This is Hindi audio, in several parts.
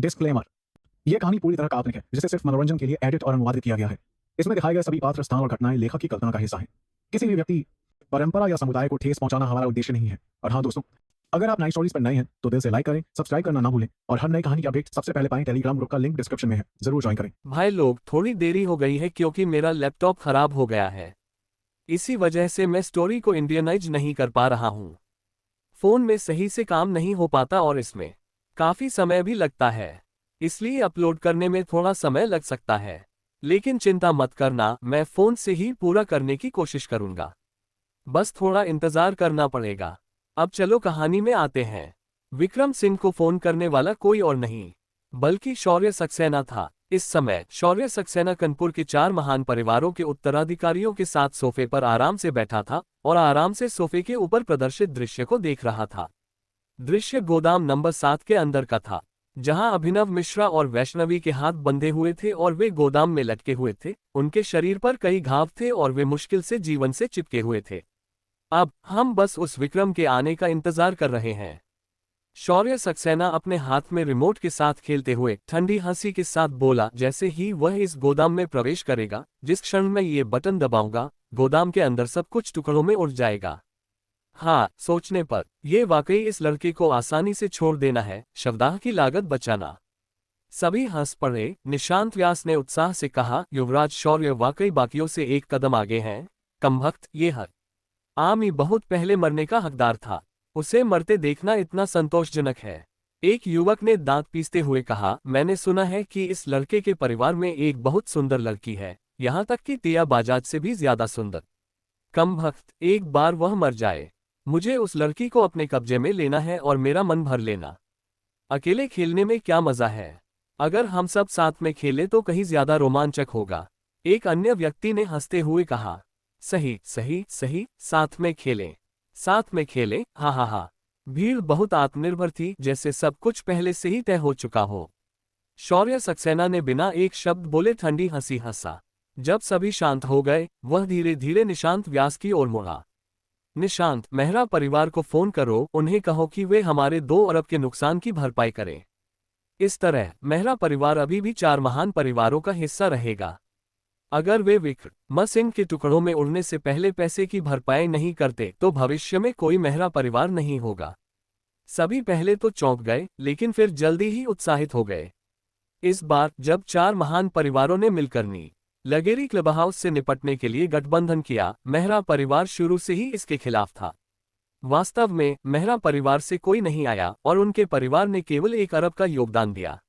डिस्क्लेमर। यह कहानी पूरी तरह काल्पनिक है, जिसे सिर्फ मनोरंजन के लिए एडिट और अनुवादित किया गया है। इसमें दिखाए गए सभी पात्र, स्थान और घटनाएं लेखक की कल्पना का हिस्सा हैं। किसी भी व्यक्ति, परंपरा या समुदाय को ठेस पहुंचाना हमारा उद्देश्य नहीं है। और हाँ दोस्तों, अगर आप नाइट स्टोरीज पर नए हैं तो दिल से लाइक करें, सब्सक्राइब करना ना भूलें और हर नई कहानी की अपडेट सबसे पहले पाएं। टेलीग्राम ग्रुप का लिंक डिस्क्रिप्शन में है, जरूर ज्वाइन करें। भाई लोग, थोड़ी देरी हो गई है क्योंकि मेरा लैपटॉप खराब हो गया है। इसी वजह से मैं स्टोरी को इंडियनाइज नहीं कर पा रहा हूँ। फोन में सही से काम नहीं हो पाता और इसमें काफी समय भी लगता है, इसलिए अपलोड करने में थोड़ा समय लग सकता है। लेकिन चिंता मत करना, मैं फोन से ही पूरा करने की कोशिश करूंगा। बस थोड़ा इंतजार करना पड़ेगा। अब चलो कहानी में आते हैं। विक्रम सिंह को फोन करने वाला कोई और नहीं बल्कि शौर्य सक्सेना था। इस समय शौर्य सक्सेना कानपुर के 4 महान परिवारों के उत्तराधिकारियों के साथ सोफे पर आराम से बैठा था और आराम से सोफे के ऊपर प्रदर्शित दृश्य को देख रहा था। दृश्य गोदाम नंबर 7 के अंदर का था, जहां अभिनव मिश्रा और वैष्णवी के हाथ बंधे हुए थे और वे गोदाम में लटके हुए थे। उनके शरीर पर कई घाव थे और वे मुश्किल से जीवन से चिपके हुए थे। अब हम बस उस विक्रम के आने का इंतजार कर रहे हैं। शौर्य सक्सेना अपने हाथ में रिमोट के साथ खेलते हुए ठंडी हंसी के साथ बोला। जैसे ही वह इस गोदाम में प्रवेश करेगा, जिस क्षण मैं ये बटन दबाऊंगा, गोदाम के अंदर सब कुछ टुकड़ों में उड़ जाएगा। हाँ, सोचने पर यह वाकई इस लड़के को आसानी से छोड़ देना है, शवदाह की लागत बचाना। सभी हंस पड़े। निशांत व्यास ने उत्साह से कहा, युवराज शौर्य वाकई बाकियों से एक कदम आगे हैं। कमबख्त, ये हर आमी बहुत पहले मरने का हकदार था। उसे मरते देखना इतना संतोषजनक है। एक युवक ने दांत पीसते हुए कहा, मैंने सुना है कि इस लड़के के परिवार में एक बहुत सुंदर लड़की है, यहाँ तक कि तिया बाजाज से भी ज्यादा सुंदर। कमबख्त, एक बार वह मर जाए, मुझे उस लड़की को अपने कब्जे में लेना है और मेरा मन भर लेना। अकेले खेलने में क्या मजा है, अगर हम सब साथ में खेले तो कहीं ज्यादा रोमांचक होगा। एक अन्य व्यक्ति ने हंसते हुए कहा, सही सही सही, साथ में खेलें, साथ में खेलें, हा हा हा। भीड़ बहुत आत्मनिर्भर थी, जैसे सब कुछ पहले से ही तय हो चुका हो। शौर्य सक्सेना ने बिना एक शब्द बोले ठंडी हंसी हंसा। जब सभी शांत हो गए, वह धीरे धीरे निशांत व्यास की ओर मुड़ा। निशांत, मेहरा परिवार को फोन करो, उन्हें कहो कि वे हमारे 2 अरब के नुकसान की भरपाई करें। इस तरह मेहरा परिवार अभी भी 4 महान परिवारों का हिस्सा रहेगा। अगर वे विक्रम सिंह के टुकड़ों में उड़ने से पहले पैसे की भरपाई नहीं करते तो भविष्य में कोई मेहरा परिवार नहीं होगा। सभी पहले तो चौंक गए, लेकिन फिर जल्दी ही उत्साहित हो गए। इस बार जब 4 महान परिवारों ने मिलकर नीलगिरी क्लब हाउस से निपटने के लिए गठबंधन किया, मेहरा परिवार शुरू से ही इसके खिलाफ था। वास्तव में मेहरा परिवार से कोई नहीं आया और उनके परिवार ने केवल 1 अरब का योगदान दिया।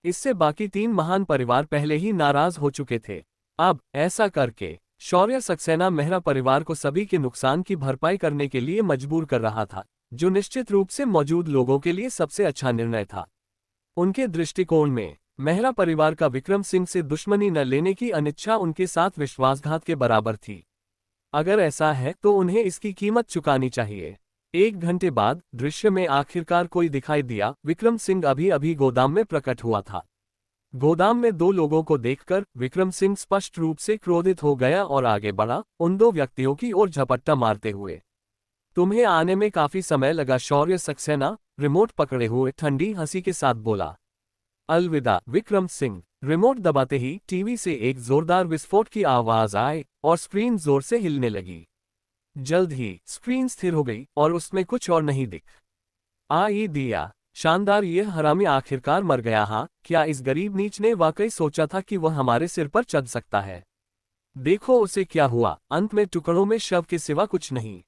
इससे बाकी 3 महान परिवार पहले ही नाराज हो चुके थे। अब ऐसा करके शौर्य सक्सेना मेहरा परिवार को सभी के नुकसान की भरपाई करने के लिए मजबूर कर रहा था, जो निश्चित रूप से मौजूद लोगों के लिए सबसे अच्छा निर्णय था। उनके दृष्टिकोण में मेहरा परिवार का विक्रम सिंह से दुश्मनी न लेने की अनिच्छा उनके साथ विश्वासघात के बराबर थी। अगर ऐसा है तो उन्हें इसकी कीमत चुकानी चाहिए। 1 घंटे बाद दृश्य में आखिरकार कोई दिखाई दिया। विक्रम सिंह अभी अभी गोदाम में प्रकट हुआ था। गोदाम में 2 लोगों को देखकर विक्रम सिंह स्पष्ट रूप से क्रोधित हो गया और आगे बढ़ा, उन 2 व्यक्तियों की ओर झपट्टा मारते हुए। तुम्हें आने में काफी समय लगा, शौर्य सक्सेना रिमोट पकड़े हुए ठंडी हंसी के साथ बोला। अलविदा विक्रम सिंह। रिमोट दबाते ही टीवी से एक जोरदार विस्फोट की आवाज आई और स्क्रीन जोर से हिलने लगी। जल्द ही स्क्रीन स्थिर हो गई और उसमें कुछ और नहीं दिख आई दिया। शानदार, यह हरामी आखिरकार मर गया। हाँ, क्या इस गरीब नीच ने वाकई सोचा था कि वह हमारे सिर पर चढ़ सकता है? देखो उसे क्या हुआ, अंत में टुकड़ों में शव के सिवा कुछ नहीं।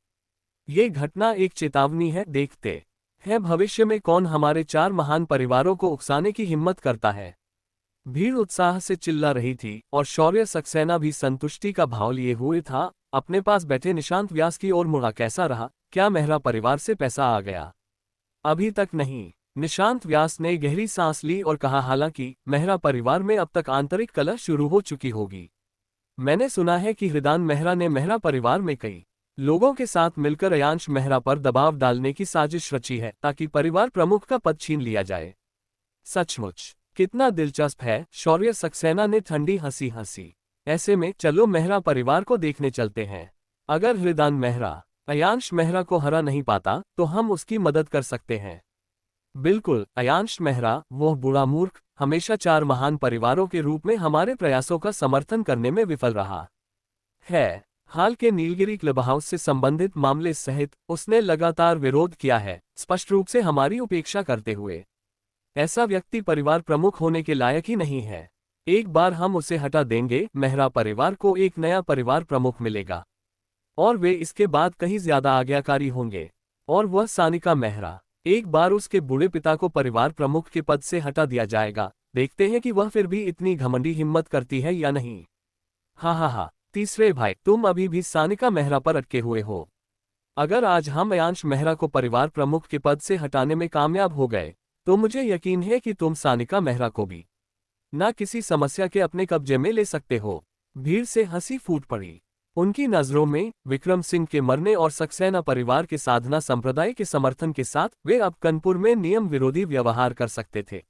ये घटना एक चेतावनी है, देखते हैं भविष्य में कौन हमारे 4 महान परिवारों को उकसाने की हिम्मत करता है। भीड़ उत्साह से चिल्ला रही थी और शौर्य सक्सेना भी संतुष्टि का भाव लिए हुए था। अपने पास बैठे निशांत व्यास की ओर मुड़ा। कैसा रहा, क्या मेहरा परिवार से पैसा आ गया? अभी तक नहीं। निशांत व्यास ने गहरी सांस ली और कहा, हालांकि मेहरा परिवार में अब तक आंतरिक कलह शुरू हो चुकी होगी। मैंने सुना है कि हृदान मेहरा ने मेहरा परिवार में कई लोगों के साथ मिलकर अयांश मेहरा पर दबाव डालने की साजिश रची है ताकि परिवार प्रमुख का पद छीन लिया जाए। सचमुच कितना दिलचस्प है, शौर्य सक्सेना ने ठंडी हंसी हंसी। ऐसे में चलो मेहरा परिवार को देखने चलते हैं। अगर हृदान मेहरा अयांश मेहरा को हरा नहीं पाता तो हम उसकी मदद कर सकते हैं। बिल्कुल, अयांश मेहरा, वह बुरा मूर्ख, हमेशा 4 महान परिवारों के रूप में हमारे प्रयासों का समर्थन करने में विफल रहा है। हाल के नीलगिरी क्लब हाउस से संबंधित मामले सहित उसने लगातार विरोध किया है, स्पष्ट रूप से हमारी उपेक्षा करते हुए। ऐसा व्यक्ति परिवार प्रमुख होने के लायक ही नहीं है। एक बार हम उसे हटा देंगे, मेहरा परिवार को एक नया परिवार प्रमुख मिलेगा और वे इसके बाद कहीं ज्यादा आज्ञाकारी होंगे। और वह सानिका मेहरा, एक बार उसके बूढ़े पिता को परिवार प्रमुख के पद से हटा दिया जाएगा। देखते हैं कि वह फिर भी इतनी घमंडी हिम्मत करती है या नहीं। हा, तीसरे भाई, तुम अभी भी सानिका मेहरा पर अटके हुए हो। अगर आज हम अयांश मेहरा को परिवार प्रमुख के पद से हटाने में कामयाब हो गए तो मुझे यकीन है कि तुम सानिका मेहरा को भी ना किसी समस्या के अपने कब्जे में ले सकते हो। भीड़ से हंसी फूट पड़ी। उनकी नजरों में विक्रम सिंह के मरने और सक्सेना परिवार के साधना संप्रदाय के समर्थन के साथ वे अब कानपुर में नियम विरोधी व्यवहार कर सकते थे।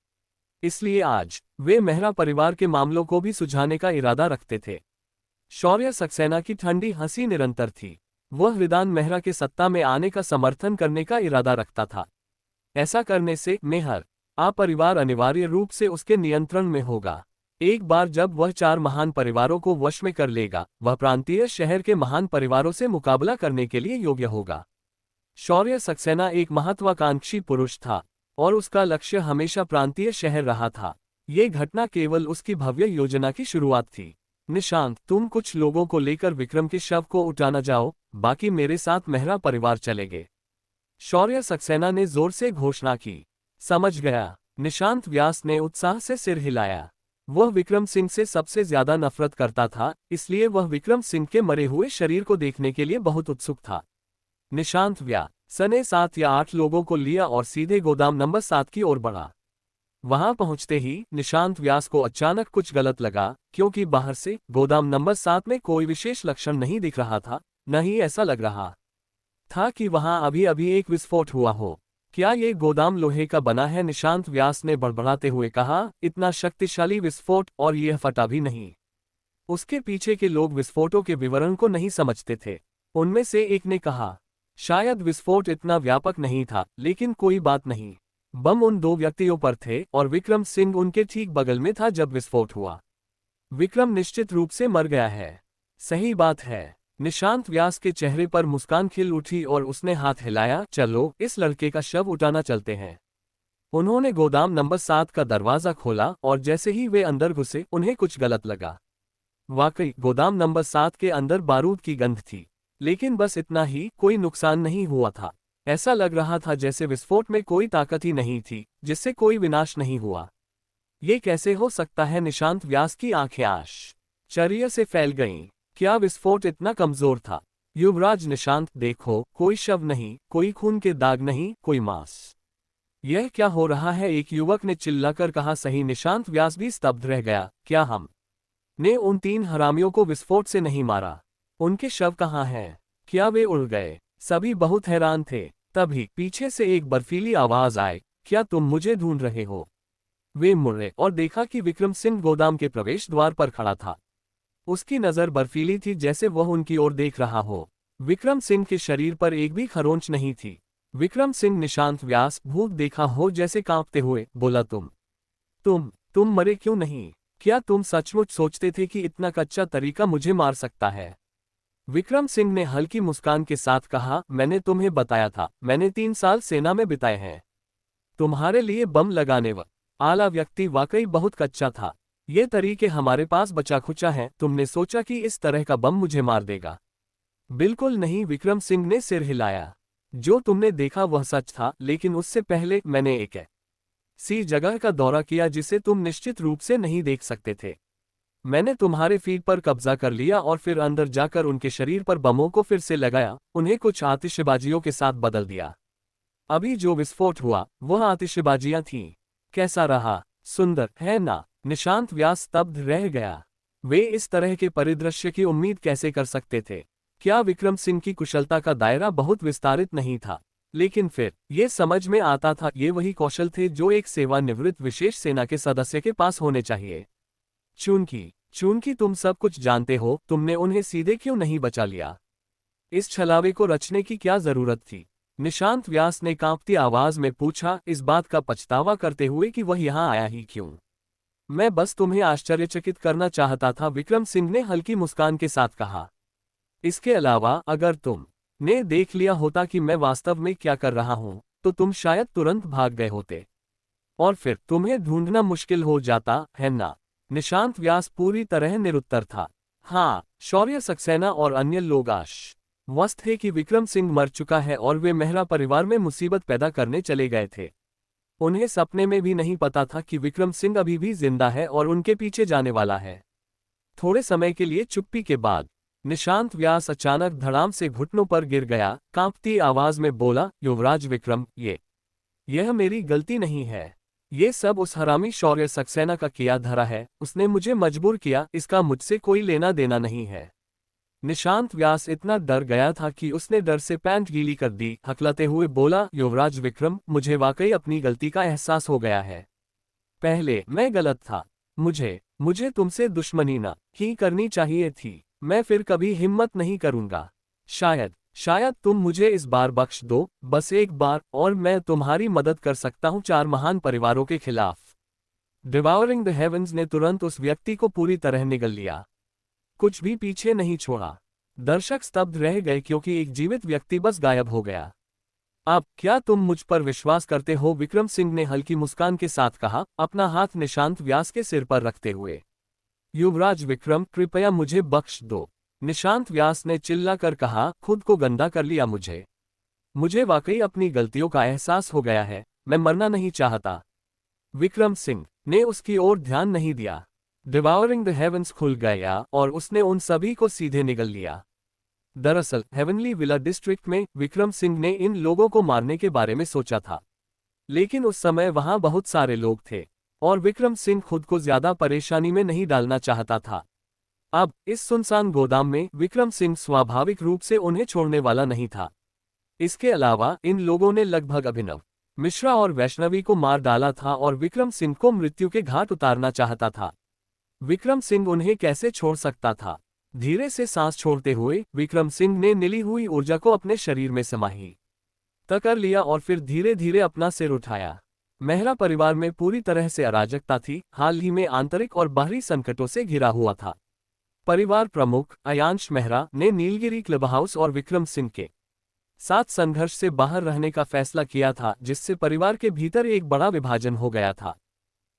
इसलिए आज वे मेहरा परिवार के मामलों को भी सुलझाने का इरादा रखते थे। शौर्य सक्सेना की ठंडी हंसी निरंतर थी। वह रिदान मेहरा के सत्ता में आने का समर्थन करने का इरादा रखता था। ऐसा करने से मेहर परिवार अनिवार्य रूप से उसके नियंत्रण में होगा। एक बार जब वह 4 महान परिवारों को वश में कर लेगा, वह प्रांतीय शहर के महान परिवारों से मुकाबला करने के लिए योग्य होगा। शौर्य सक्सेना एक महत्वाकांक्षी पुरुष था और उसका लक्ष्य हमेशा प्रांतीय शहर रहा था। ये घटना केवल उसकी भव्य योजना की शुरुआत थी। निशांत, तुम कुछ लोगों को लेकर विक्रम के शव को उठाना जाओ, बाकी मेरे साथ मेहरा परिवार चलेंगे। शौर्य सक्सेना ने जोर से घोषणा की। समझ गया। निशांत व्यास ने उत्साह से सिर हिलाया। वह विक्रम सिंह से सबसे ज्यादा नफरत करता था, इसलिए वह विक्रम सिंह के मरे हुए शरीर को देखने के लिए बहुत उत्सुक था। निशांत व्यास ने 7 या 8 लोगों को लिया और सीधे गोदाम नंबर 7 की ओर बढ़ा। वहां पहुंचते ही निशांत व्यास को अचानक कुछ गलत लगा, क्योंकि बाहर से गोदाम नंबर 7 में कोई विशेष लक्षण नहीं दिख रहा था। न ही ऐसा लग रहा था कि वहां अभी अभी एक विस्फोट हुआ हो। क्या ये गोदाम लोहे का बना है? निशांत व्यास ने बड़बड़ाते हुए कहा। इतना शक्तिशाली विस्फोट, और यह फटा भी नहीं। उसके पीछे के लोग विस्फोटों के विवरण को नहीं समझते थे। उनमें से एक ने कहा, शायद विस्फोट इतना व्यापक नहीं था, लेकिन कोई बात नहीं। बम उन 2 व्यक्तियों पर थे और विक्रम सिंह उनके ठीक बगल में था जब विस्फोट हुआ। विक्रम निश्चित रूप से मर गया है। सही बात है। निशांत व्यास के चेहरे पर मुस्कान खिल उठी और उसने हाथ हिलाया। चलो, इस लड़के का शव उठाना चलते हैं। उन्होंने गोदाम नंबर 7 का दरवाजा खोला और जैसे ही वे अंदर घुसे उन्हें कुछ गलत लगा। वाकई गोदाम नंबर 7 के अंदर बारूद की गंध थी, लेकिन बस इतना ही, कोई नुकसान नहीं हुआ था। ऐसा लग रहा था जैसे विस्फोट में कोई ताकत ही नहीं थी जिससे कोई विनाश नहीं हुआ। ये कैसे हो सकता है? निशांत व्यास की आंखें आश्चर्य से फैल गईं। क्या विस्फोट इतना कमजोर था? युवराज निशांत, देखो, कोई शव नहीं, कोई खून के दाग नहीं, कोई मांस। यह क्या हो रहा है? एक युवक ने चिल्लाकर कहा। सही। निशांत व्यास भी स्तब्ध रह गया। क्या हम ने उन 3 हरामियों को विस्फोट से नहीं मारा? उनके शव कहाँ हैं? क्या वे उड़ गए? सभी बहुत हैरान थे। तभी पीछे से एक बर्फीली आवाज आई, क्या तुम मुझे ढूंढ रहे हो? वे मुड़े और देखा कि विक्रम सिंह गोदाम के प्रवेश द्वार पर खड़ा था। उसकी नजर बर्फीली थी, जैसे वह उनकी ओर देख रहा हो। विक्रम सिंह के शरीर पर एक भी खरोंच नहीं थी। विक्रम सिंह निशांत व्यास भूख देखा हो जैसे कांपते हुए बोला, तुम मरे क्यों नहीं? क्या तुम सचमुच सोचते थे कि इतना कच्चा तरीका मुझे मार सकता है? विक्रम सिंह ने हल्की मुस्कान के साथ कहा, मैंने तुम्हें बताया था, मैंने 3 साल सेना में बिताए हैं। तुम्हारे लिए बम लगाने वाला व्यक्ति वाकई बहुत कच्चा था। ये तरीके हमारे पास बचा खुचा है। तुमने सोचा कि इस तरह का बम मुझे मार देगा? बिल्कुल नहीं। विक्रम सिंह ने सिर हिलाया। जो तुमने देखा वह सच था, लेकिन उससे पहले मैंने एक ऐसी जगह का दौरा किया जिसे तुम निश्चित रूप से नहीं देख सकते थे। मैंने तुम्हारे फीड पर कब्जा कर लिया और फिर अंदर जाकर उनके शरीर पर बमों को फिर से लगाया, उन्हें कुछ आतिशबाजियों के साथ बदल दिया। अभी जो विस्फोट हुआ वह आतिशबाजियां थीं। कैसा रहा? सुंदर है ना? निशांत व्यास स्तब्ध रह गया। वे इस तरह के परिदृश्य की उम्मीद कैसे कर सकते थे? क्या विक्रम सिंह की कुशलता का दायरा बहुत विस्तारित नहीं था? लेकिन फिर ये समझ में आता था, ये वही कौशल थे जो एक सेवानिवृत्त विशेष सेना के सदस्य के पास होने चाहिए। चूंकि तुम सब कुछ जानते हो, तुमने उन्हें सीधे क्यों नहीं बचा लिया? इस छलावे को रचने की क्या जरूरत थी? निशांत व्यास ने कांपती आवाज में पूछा, इस बात का पछतावा करते हुए कि वह यहाँ आया ही क्यों। मैं बस तुम्हें आश्चर्यचकित करना चाहता था, विक्रम सिंह ने हल्की मुस्कान के साथ कहा। इसके अलावा अगर तुम ने देख लिया होता कि मैं वास्तव में क्या कर रहा हूं, तो तुम शायद तुरंत भाग गए होते और फिर तुम्हें ढूंढना मुश्किल हो जाता, है ना? निशांत व्यास पूरी तरह निरुत्तर था। हाँ, शौर्य सक्सेना और अन्य लोग आश्वस्त थे कि विक्रम सिंह मर चुका है और वे मेहरा परिवार में मुसीबत पैदा करने चले गए थे। उन्हें सपने में भी नहीं पता था कि विक्रम सिंह अभी भी जिंदा है और उनके पीछे जाने वाला है। थोड़े समय के लिए चुप्पी के बाद निशांत व्यास अचानक धड़ाम से घुटनों पर गिर गया, कांपती आवाज में बोला, युवराज विक्रम, यह मेरी गलती नहीं है। ये सब उस हरामी शौर्य सक्सेना का किया धरा है। उसने मुझे मजबूर किया, इसका मुझसे कोई लेना देना नहीं है। निशांत व्यास इतना डर गया था कि उसने डर से पैंट गीली कर दी। हकलाते हुए बोला, युवराज विक्रम, मुझे वाकई अपनी गलती का एहसास हो गया है। पहले मैं गलत था। मुझे तुमसे दुश्मनी न ही करनी चाहिए थी। मैं फिर कभी हिम्मत नहीं करूंगा। शायद तुम मुझे इस बार बख्श दो, बस एक बार, और मैं तुम्हारी मदद कर सकता हूं 4 महान परिवारों के खिलाफ। डिवावरिंग द हेवंस ने तुरंत उस व्यक्ति को पूरी तरह निगल लिया, कुछ भी पीछे नहीं छोड़ा। दर्शक स्तब्ध रह गए क्योंकि एक जीवित व्यक्ति बस गायब हो गया। अब क्या तुम मुझ पर विश्वास करते हो? विक्रम सिंह ने हल्की मुस्कान के साथ कहा, अपना हाथ निशांत व्यास के सिर पर रखते हुए। युवराज विक्रम, कृपया मुझे बख्श दो, निशांत व्यास ने चिल्लाकर कहा। खुद को गंदा कर लिया मुझे वाकई अपनी गलतियों का एहसास हो गया है। मैं मरना नहीं चाहता। विक्रम सिंह ने उसकी ओर ध्यान नहीं दिया। डिवावरिंग द हेवंस खुल गया और उसने उन सभी को सीधे निगल लिया। दरअसल हेवनली विला डिस्ट्रिक्ट में विक्रम सिंह ने इन लोगों को मारने के बारे में सोचा था, लेकिन उस समय वहां बहुत सारे लोग थे और विक्रम सिंह खुद को ज्यादा परेशानी में नहीं डालना चाहता था। अब इस सुनसान गोदाम में विक्रम सिंह स्वाभाविक रूप से उन्हें छोड़ने वाला नहीं था। इसके अलावा इन लोगों ने लगभग अभिनव मिश्रा और वैष्णवी को मार डाला था और विक्रम सिंह को मृत्यु के घाट उतारना चाहता था। विक्रम सिंह उन्हें कैसे छोड़ सकता था? धीरे से सांस छोड़ते हुए विक्रम सिंह ने निली हुई ऊर्जा को अपने शरीर में समाहित कर लिया और फिर धीरे धीरे अपना सिर उठाया। मेहरा परिवार में पूरी तरह से अराजकता थी, हाल ही में आंतरिक और बाहरी संकटों से घिरा हुआ था। परिवार प्रमुख अयांश मेहरा ने नीलगिरी क्लब हाउस और विक्रम सिंह के साथ संघर्ष से बाहर रहने का फैसला किया था, जिससे परिवार के भीतर एक बड़ा विभाजन हो गया था।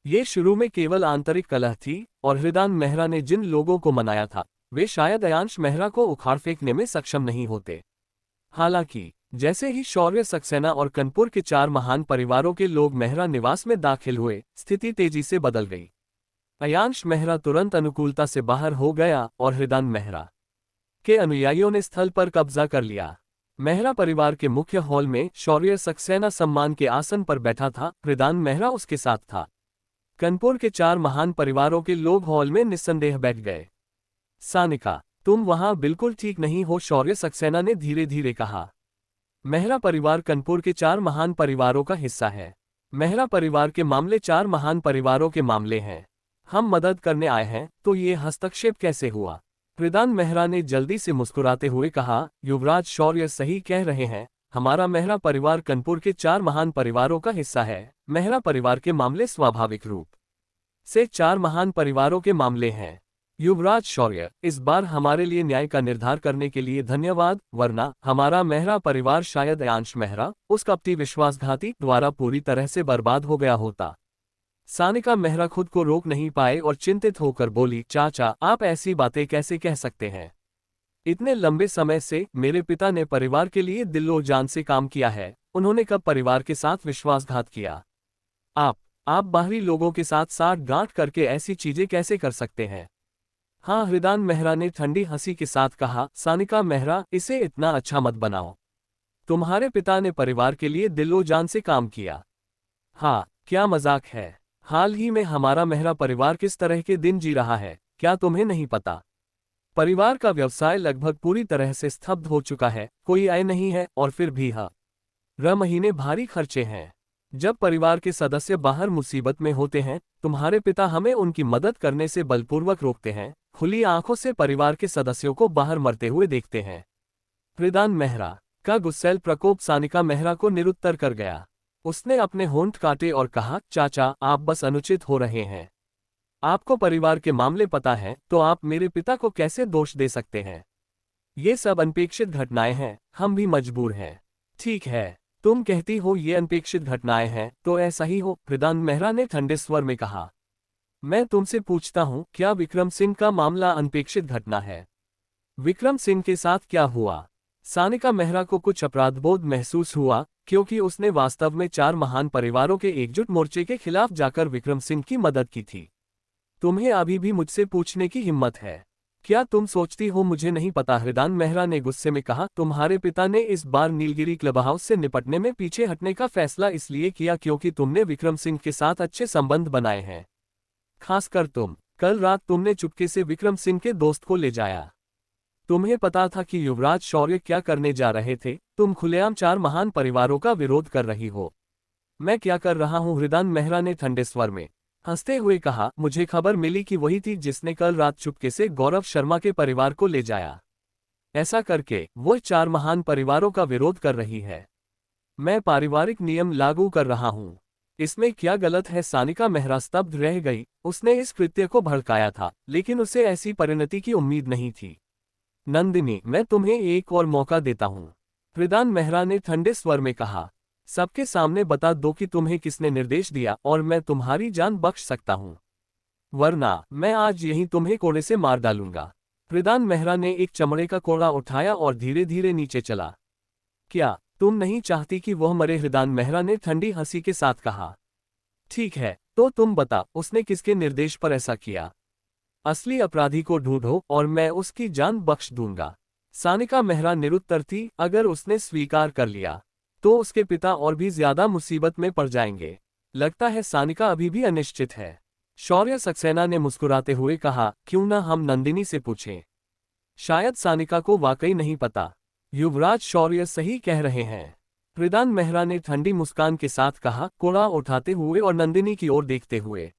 ये शुरू में केवल आंतरिक कलह थी और हृदान मेहरा ने जिन लोगों को मनाया था वे शायद अयांश मेहरा को उखाड़ फेंकने में सक्षम नहीं होते। हालांकि जैसे ही शौर्य सक्सेना और कानपुर के 4 महान परिवारों के लोग मेहरा निवास में दाखिल हुए, स्थिति तेजी से बदल गई। अयांश मेहरा तुरंत अनुकूलता से बाहर हो गया और हृदान मेहरा के अनुयायियों ने स्थल पर कब्जा कर लिया। मेहरा परिवार के मुख्य हॉल में शौर्य सक्सेना सम्मान के आसन पर बैठा था, हृदान मेहरा उसके साथ था। कानपुर के 4 महान परिवारों के लोग हॉल में निस्संदेह बैठ गए। सानिका, तुम वहां बिल्कुल ठीक नहीं हो, शौर्य सक्सेना ने धीरे धीरे कहा। मेहरा परिवार कानपुर के 4 महान परिवारों का हिस्सा है। मेहरा परिवार के मामले 4 महान परिवारों के मामले हैं। हम मदद करने आए हैं, तो ये हस्तक्षेप कैसे हुआ? हृदान मेहरा ने जल्दी से मुस्कुराते हुए कहा, युवराज शौर्य सही कह रहे हैं, हमारा मेहरा परिवार कानपुर के 4 महान परिवारों का हिस्सा है। मेहरा परिवार के मामले स्वाभाविक रूप से 4 महान परिवारों के मामले हैं। युवराज शौर्य, इस बार हमारे लिए न्याय का निर्धार करने के लिए धन्यवाद, वरना हमारा मेहरा परिवार शायद अयांश मेहरा, उस कपटी विश्वासघाती द्वारा पूरी तरह से बर्बाद हो गया होता। सानिका मेहरा खुद को रोक नहीं पाए और चिंतित होकर बोली, चाचा, आप ऐसी बातें कैसे कह सकते हैं? इतने लंबे समय से मेरे पिता ने परिवार के लिए दिलो जान से काम किया है। उन्होंने कब परिवार के साथ विश्वासघात किया? आप बाहरी लोगों के साथ साठ-गांठ करके ऐसी चीजें कैसे कर सकते हैं? हाँ, हृदान मेहरा ने ठंडी हंसी के साथ कहा, सानिका मेहरा, इसे इतना अच्छा मत बनाओ। तुम्हारे पिता ने परिवार के लिए दिलो जान से काम किया। हाँ, क्या मजाक है? हाल ही में हमारा मेहरा परिवार किस तरह के दिन जी रहा है, क्या तुम्हें नहीं पता? परिवार का व्यवसाय लगभग पूरी तरह से स्तब्ध हो चुका है, कोई आय नहीं है और फिर भी हर महीने भारी खर्चे हैं। जब परिवार के सदस्य बाहर मुसीबत में होते हैं, तुम्हारे पिता हमें उनकी मदद करने से बलपूर्वक रोकते हैं, खुली आंखों से परिवार के सदस्यों को बाहर मरते हुए देखते हैं। हृदान मेहरा, का गुस्सैल प्रकोप सानिका मेहरा को निरुत्तर कर गया। उसने अपने होंठ काटे और कहा, चाचा, आप बस अनुचित हो रहे हैं। आपको परिवार के मामले पता है, तो आप मेरे पिता को कैसे दोष दे सकते हैं? ये सब अनपेक्षित घटनाएं हैं, हम भी मजबूर हैं। ठीक है, तुम कहती हो ये अनपेक्षित घटनाएं हैं, तो ऐसा ही हो, रिदान मेहरा ने ठंडे स्वर में कहा। मैं तुमसे पूछता हूं, क्या विक्रम सिंह का मामला अनपेक्षित घटना है? विक्रम सिंह के साथ क्या हुआ? सानिका मेहरा को कुछ अपराधबोध महसूस हुआ, क्योंकि उसने वास्तव में 4 महान परिवारों के एकजुट मोर्चे के खिलाफ जाकर विक्रम सिंह की मदद की थी। तुम्हें अभी भी मुझसे पूछने की हिम्मत है? क्या तुम सोचती हो मुझे नहीं पता? रिदान मेहरा ने गुस्से में कहा, तुम्हारे पिता ने इस बार नीलगिरी क्लब हाउस से निपटने में पीछे हटने का फैसला इसलिए किया क्योंकि तुमने विक्रम सिंह के साथ अच्छे संबंध बनाए हैं। खासकर तुम, कल रात तुमने चुपके से विक्रम सिंह के दोस्त को ले जाया। तुम्हें पता था कि युवराज शौर्य क्या करने जा रहे थे। तुम खुलेआम 4 महान परिवारों का विरोध कर रही हो। मैं क्या कर रहा हूं? रिदान मेहरा ने ठंडे स्वर में हंसते हुए कहा, मुझे खबर मिली कि वही थी जिसने कल रात चुपके से गौरव शर्मा के परिवार को ले जाया। ऐसा करके वो 4 महान परिवारों का विरोध कर रही है। मैं पारिवारिक नियम लागू कर रहा हूं। इसमें क्या गलत है? सानिका मेहरा स्तब्ध रह गई। उसने इस कृत्य को भड़काया था, लेकिन उसे ऐसी परिणति की उम्मीद नहीं थी। नंदिनी, मैं तुम्हें एक और मौका देता हूं, रिदान मेहरा ने ठंडे स्वर में कहा। सबके सामने बता दो कि तुम्हें किसने निर्देश दिया और मैं तुम्हारी जान बख्श सकता हूं। वरना मैं आज यहीं तुम्हें कोड़े से मार डालूंगा। रिदान मेहरा ने एक चमड़े का कोड़ा उठाया और धीरे धीरे नीचे चला। क्या तुम नहीं चाहती कि वह मरे? रिदान मेहरा ने ठंडी हंसी के साथ कहा। ठीक है, तो तुम बता, उसने किसके निर्देश पर ऐसा किया? असली अपराधी को ढूंढो और मैं उसकी जान बख्श दूंगा। सानिका मेहरा निरुत्तर थी। अगर उसने स्वीकार कर लिया तो उसके पिता और भी ज्यादा मुसीबत में पड़ जाएंगे। लगता है सानिका अभी भी अनिश्चित है। शौर्य सक्सेना ने मुस्कुराते हुए कहा, क्यों ना हम नंदिनी से पूछें? शायद सानिका को वाकई नहीं पता। युवराज शौर्य सही कह रहे हैं, रिदान मेहरा ने ठंडी मुस्कान के साथ कहा, कोड़ा उठाते हुए और नंदिनी की ओर देखते हुए।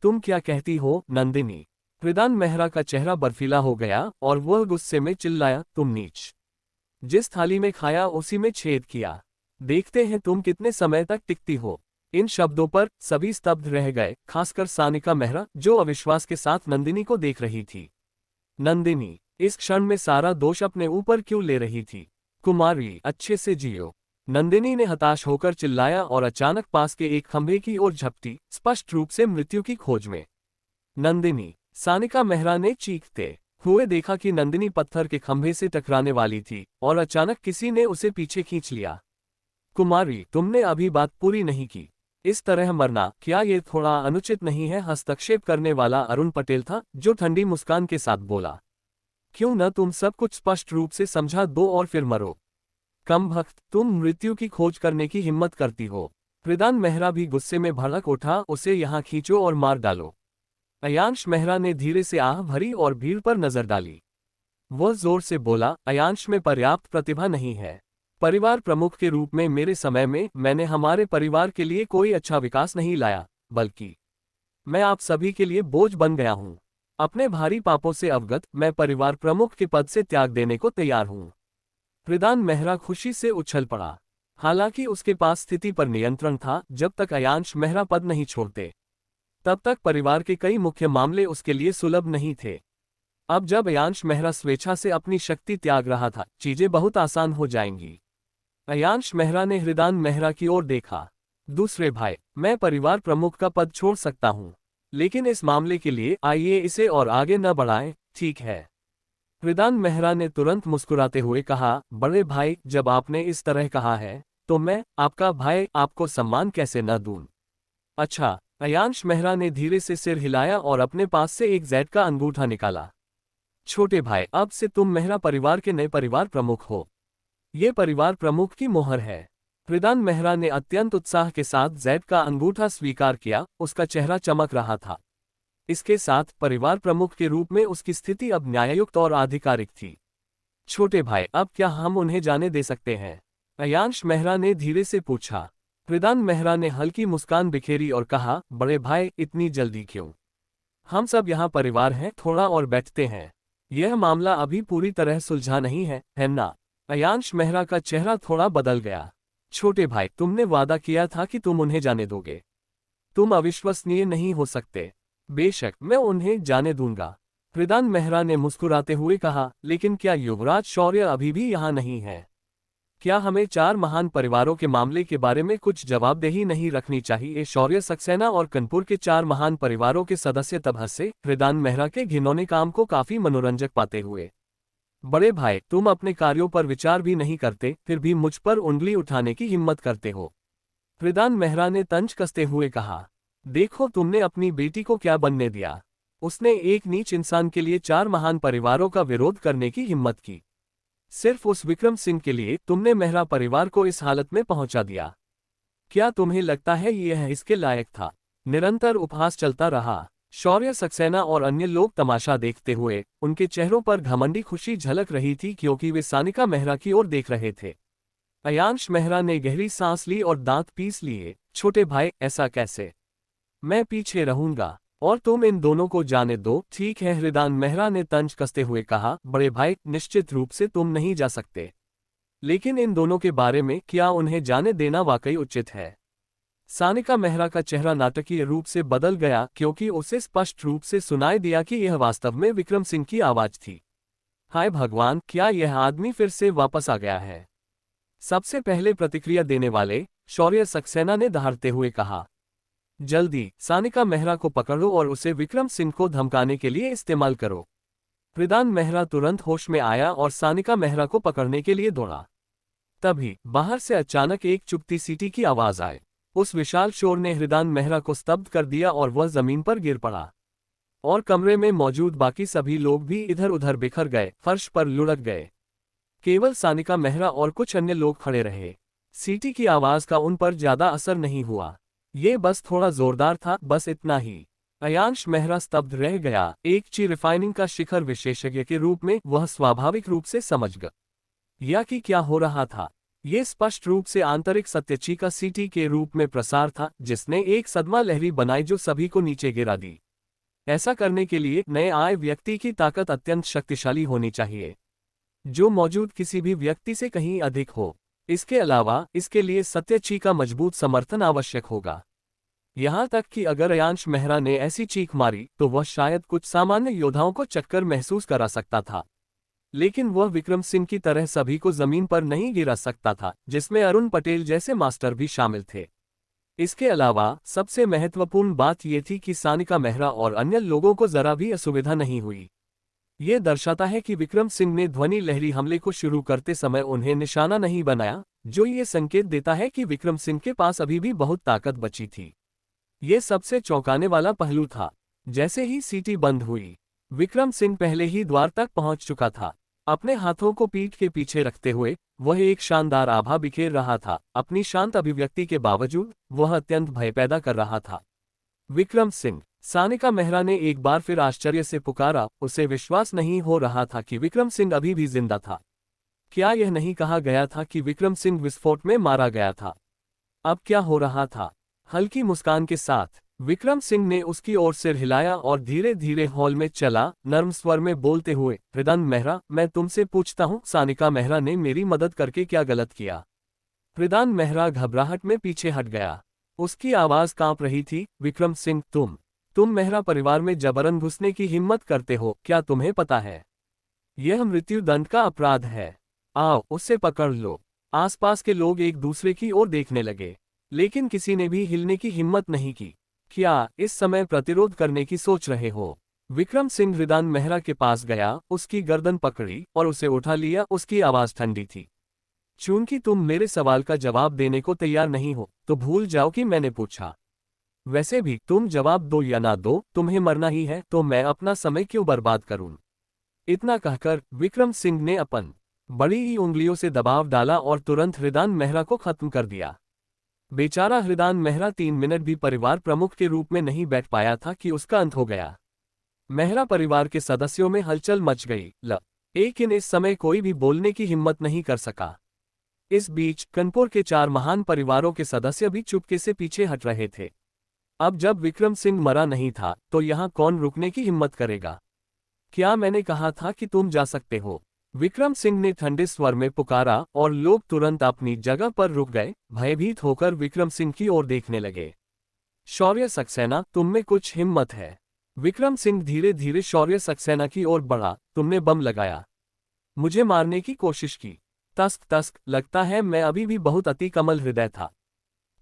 तुम क्या कहती हो नंदिनी? रिदान मेहरा का चेहरा बर्फीला हो गया और वह गुस्से में चिल्लाया, तुम नीच! जिस थाली में खाया उसी में छेद किया। देखते हैं तुम कितने समय तक टिकती हो। इन शब्दों पर सभी स्तब्ध रह गए, खासकर सानिका मेहरा, जो अविश्वास के साथ नंदिनी को देख रही थी। नंदिनी इस क्षण में सारा दोष अपने ऊपर क्यों ले रही थी? कुमारी, अच्छे से जियो! नंदिनी ने हताश होकर चिल्लाया और अचानक पास के एक खंभे की ओर झपटी, स्पष्ट रूप से मृत्यु की खोज में। नंदिनी! सानिका मेहरा ने चीखते हुए देखा कि नंदिनी पत्थर के खंभे से टकराने वाली थी और अचानक किसी ने उसे पीछे खींच लिया। कुमारी, तुमने अभी बात पूरी नहीं की। इस तरह मरना, क्या ये थोड़ा अनुचित नहीं है? हस्तक्षेप करने वाला अरुण पटेल था, जो ठंडी मुस्कान के साथ बोला। क्यों न तुम सब कुछ स्पष्ट रूप से समझा दो और फिर मरो। कम भक्त, तुम मृत्यु की खोज करने की हिम्मत करती हो। रिदान मेहरा भी गुस्से में भड़क उठा, उसे यहाँ खींचो और मार डालो। अयांश मेहरा ने धीरे से आह भरी और भीड़ पर नजर डाली। वह जोर से बोला, अयांश में पर्याप्त प्रतिभा नहीं है। परिवार प्रमुख के रूप में मेरे समय में मैंने हमारे परिवार के लिए कोई अच्छा विकास नहीं लाया, बल्कि मैं आप सभी के लिए बोझ बन गया हूं। अपने भारी पापों से अवगत, मैं परिवार प्रमुख के पद से त्याग देने को तैयार हूं। रिदान मेहरा खुशी से उछल पड़ा। हालांकि उसके पास स्थिति पर नियंत्रण था। जब तक अयांश मेहरा पद नहीं छोड़ते, तब तक परिवार के कई मुख्य मामले उसके लिए सुलभ नहीं थे। अब जब अयांश मेहरा स्वेच्छा से अपनी शक्ति त्याग रहा था, चीजें बहुत आसान हो जाएंगी। अयांश मेहरा ने रिदान मेहरा की ओर देखा। दूसरे भाई, मैं परिवार प्रमुख का पद छोड़ सकता हूं, लेकिन इस मामले के लिए आइए इसे और आगे न बढ़ाएं, ठीक है? रिदान मेहरा ने तुरंत मुस्कुराते हुए कहा, बड़े भाई, जब आपने इस तरह कहा है, तो मैं, आपका भाई, आपको सम्मान कैसे न दूं? अच्छा। अयांश मेहरा ने धीरे से सिर हिलाया और अपने पास से एक ज़ेड का अंगूठा निकाला। छोटे भाई, अब से तुम मेहरा परिवार के नए परिवार प्रमुख हो। ये परिवार प्रमुख की मोहर है। रिदान मेहरा ने अत्यंत उत्साह के साथ ज़ेड का अंगूठा स्वीकार किया। उसका चेहरा चमक रहा था। इसके साथ परिवार प्रमुख के रूप में उसकी स्थिति अब न्याययुक्त और आधिकारिक थी। छोटे भाई, अब क्या हम उन्हें जाने दे सकते हैं? अयांश मेहरा ने धीरे से पूछा। रिदान मेहरा ने हल्की मुस्कान बिखेरी और कहा, बड़े भाई, इतनी जल्दी क्यों? हम सब यहाँ परिवार हैं, थोड़ा और बैठते हैं। यह मामला अभी पूरी तरह सुलझा नहीं है ना? अयांश मेहरा का चेहरा थोड़ा बदल गया। छोटे भाई, तुमने वादा किया था कि तुम उन्हें जाने दोगे। तुम अविश्वसनीय नहीं हो सकते। बेशक मैं उन्हें जाने दूंगा, हृदान मेहरा ने मुस्कुराते हुए कहा, लेकिन क्या युवराज शौर्य अभी भी यहाँ नहीं है? क्या हमें 4 महान परिवारों के मामले के बारे में कुछ जवाबदेही नहीं रखनी चाहिए? शौर्य सक्सेना और कानपुर के 4 महान परिवारों के सदस्य तब हंसे, हृदान मेहरा के घिनौने काम को काफी मनोरंजक पाते हुए। बड़े भाई, तुम अपने कार्यों पर विचार भी नहीं करते, फिर भी मुझ पर उंगली उठाने की हिम्मत करते हो। हृदान मेहरा ने तंज कसते हुए कहा, देखो तुमने अपनी बेटी को क्या बनने दिया। उसने एक नीच इंसान के लिए 4 महान परिवारों का विरोध करने की हिम्मत की। सिर्फ उस विक्रम सिंह के लिए तुमने मेहरा परिवार को इस हालत में पहुंचा दिया। क्या तुम्हें लगता है यह इसके लायक था? निरंतर उपहास चलता रहा। शौर्य सक्सेना और अन्य लोग तमाशा देखते हुए, उनके चेहरों पर घमंडी खुशी झलक रही थी क्योंकि वे सानिका मेहरा की ओर देख रहे थे। अयांश मेहरा ने गहरी सांस ली और दांत पीस लिए। छोटे भाई, ऐसा कैसे? मैं पीछे रहूंगा और तुम इन दोनों को जाने दो, ठीक है? हृदान मेहरा ने तंज कसते हुए कहा, बड़े भाई, निश्चित रूप से तुम नहीं जा सकते। लेकिन इन दोनों के बारे में क्या उन्हें जाने देना वाकई उचित है? सानिका मेहरा का चेहरा नाटकीय रूप से बदल गया क्योंकि उसे स्पष्ट रूप से सुनाई दिया कि यह वास्तव में विक्रम सिंह की आवाज थी। हाय भगवान, क्या यह आदमी फिर से वापस आ गया है? सबसे पहले प्रतिक्रिया देने वाले शौर्य सक्सेना ने दहाड़ते हुए कहा, जल्दी सानिका मेहरा को पकड़ो और उसे विक्रम सिंह को धमकाने के लिए इस्तेमाल करो। हृदान मेहरा तुरंत होश में आया और सानिका मेहरा को पकड़ने के लिए दौड़ा। तभी बाहर से अचानक एक चुभती सीटी की आवाज आई। उस विशाल शोर ने हृदान मेहरा को स्तब्ध कर दिया और वह जमीन पर गिर पड़ा। और कमरे में मौजूद बाकी सभी लोग भी इधर उधर बिखर गए, फर्श पर लुढ़क गए। केवल सानिका मेहरा और कुछ अन्य लोग खड़े रहे। सीटी की आवाज का उन पर ज्यादा असर नहीं हुआ। ये बस थोड़ा जोरदार था, बस इतना ही। अयांश मेहरा स्तब्ध रह गया। एक ची रिफाइनिंग का शिखर विशेषज्ञ के रूप में वह स्वाभाविक रूप से समझ गया कि क्या हो रहा था। ये स्पष्ट रूप से आंतरिक सत्यची का सीटी के रूप में प्रसार था, जिसने एक सदमा लहरी बनाई जो सभी को नीचे गिरा दी। ऐसा करने के लिए नए आए व्यक्ति की ताकत अत्यंत शक्तिशाली होनी चाहिए, जो मौजूद किसी भी व्यक्ति से कहीं अधिक हो। इसके अलावा इसके लिए सत्यची का मजबूत समर्थन आवश्यक होगा। यहाँ तक कि अगर अयांश मेहरा ने ऐसी चीख मारी तो वह शायद कुछ सामान्य योद्धाओं को चक्कर महसूस करा सकता था, लेकिन वह विक्रम सिंह की तरह सभी को जमीन पर नहीं गिरा सकता था, जिसमें अरुण पटेल जैसे मास्टर भी शामिल थे। इसके अलावा सबसे महत्वपूर्ण बात यह थी कि सानिका मेहरा और अन्य लोगों को जरा भी असुविधा नहीं हुई। ये दर्शाता है कि विक्रम सिंह ने ध्वनि लहरी हमले को शुरू करते समय उन्हें निशाना नहीं बनाया, जो ये संकेत देता है कि विक्रम सिंह के पास अभी भी बहुत ताकत बची थी। ये सबसे चौंकाने वाला पहलू था। जैसे ही सीटी बंद हुई, विक्रम सिंह पहले ही द्वार तक पहुंच चुका था। अपने हाथों को पीठ के पीछे रखते हुए वह एक शानदार आभा बिखेर रहा था। अपनी शांत अभिव्यक्ति के बावजूद वह अत्यंत भय पैदा कर रहा था। विक्रम सिंह! सानिका मेहरा ने एक बार फिर आश्चर्य से पुकारा। उसे विश्वास नहीं हो रहा था कि विक्रम सिंह अभी भी जिंदा था। क्या यह नहीं कहा गया था कि विक्रम सिंह विस्फोट में मारा गया था? अब क्या हो रहा था? हल्की मुस्कान के साथ विक्रम सिंह ने उसकी ओर सिर हिलाया और धीरे धीरे हॉल में चला, नर्म स्वर में बोलते हुए, हृदान मेहरा, मैं तुमसे पूछता हूँ, सानिका मेहरा ने मेरी मदद करके क्या गलत किया? हृदान मेहरा घबराहट में पीछे हट गया। उसकी आवाज कांप रही थी। विक्रम सिंह, तुम मेहरा परिवार में जबरन घुसने की हिम्मत करते हो, क्या तुम्हें पता है यह मृत्युदंड का अपराध है? आओ, उससे पकड़ लो। आसपास के लोग एक दूसरे की ओर देखने लगे, लेकिन किसी ने भी हिलने की हिम्मत नहीं की। क्या इस समय प्रतिरोध करने की सोच रहे हो? विक्रम सिंह हृदान मेहरा के पास गया, उसकी गर्दन पकड़ी और उसे उठा लिया। उसकी आवाज ठंडी थी। चूंकि तुम मेरे सवाल का जवाब देने को तैयार नहीं हो, तो भूल जाओ कि मैंने पूछा। वैसे भी तुम जवाब दो या ना दो, तुम्हें मरना ही है, तो मैं अपना समय क्यों बर्बाद करूं? इतना कहकर विक्रम सिंह ने अपन बड़ी ही उंगलियों से दबाव डाला और तुरंत हृदान मेहरा को खत्म कर दिया। बेचारा हृदान मेहरा 3 मिनट भी परिवार प्रमुख के रूप में नहीं बैठ पाया था कि उसका अंत हो गया। मेहरा परिवार के सदस्यों में हलचल मच गई, लेकिन इस समय कोई भी बोलने की हिम्मत नहीं कर सका। इस बीच कानपुर के 4 महान परिवारों के सदस्य भी चुपके से पीछे हट रहे थे। अब जब विक्रम सिंह मरा नहीं था, तो यहाँ कौन रुकने की हिम्मत करेगा? क्या मैंने कहा था कि तुम जा सकते हो? विक्रम सिंह ने ठंडे स्वर में पुकारा और लोग तुरंत अपनी जगह पर रुक गए, भयभीत होकर विक्रम सिंह की ओर देखने लगे। शौर्य सक्सेना, तुम में कुछ हिम्मत है। विक्रम सिंह धीरे धीरे शौर्य सक्सेना की ओर बढ़ा। तुमने बम लगाया, मुझे मारने की कोशिश की। तस्क तस्क, लगता है मैं अभी भी बहुत अति कमल हृदय था।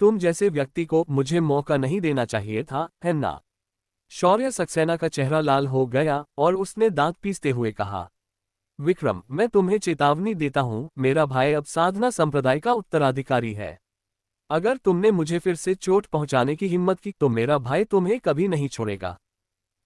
तुम जैसे व्यक्ति को मुझे मौका नहीं देना चाहिए था, है ना? शौर्य सक्सेना का चेहरा लाल हो गया और उसने दांत पीसते हुए कहा, विक्रम, मैं तुम्हें चेतावनी देता हूं, मेरा भाई अब साधना संप्रदाय का उत्तराधिकारी है। अगर तुमने मुझे फिर से चोट पहुंचाने की हिम्मत की तो मेरा भाई तुम्हें कभी नहीं छोड़ेगा।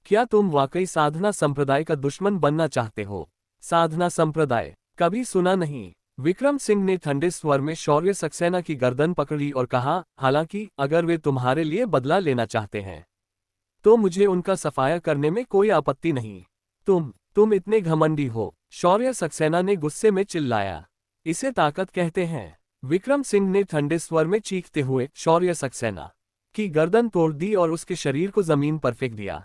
क्या तुम वाकई साधना संप्रदाय का दुश्मन बनना चाहते हो? साधना संप्रदाय, कभी सुना नहीं। विक्रम सिंह ने ठंडे स्वर में शौर्य सक्सेना की गर्दन पकड़ी और कहा, हालांकि अगर वे तुम्हारे लिए बदला लेना चाहते हैं तो मुझे उनका सफाया करने में कोई आपत्ति नहीं। तुम इतने घमंडी हो, शौर्य सक्सेना ने गुस्से में चिल्लाया। इसे ताकत कहते हैं। विक्रम सिंह ने ठंडे स्वर में चीखते हुए शौर्य सक्सेना की गर्दन तोड़ दी और उसके शरीर को जमीन पर फेंक दिया।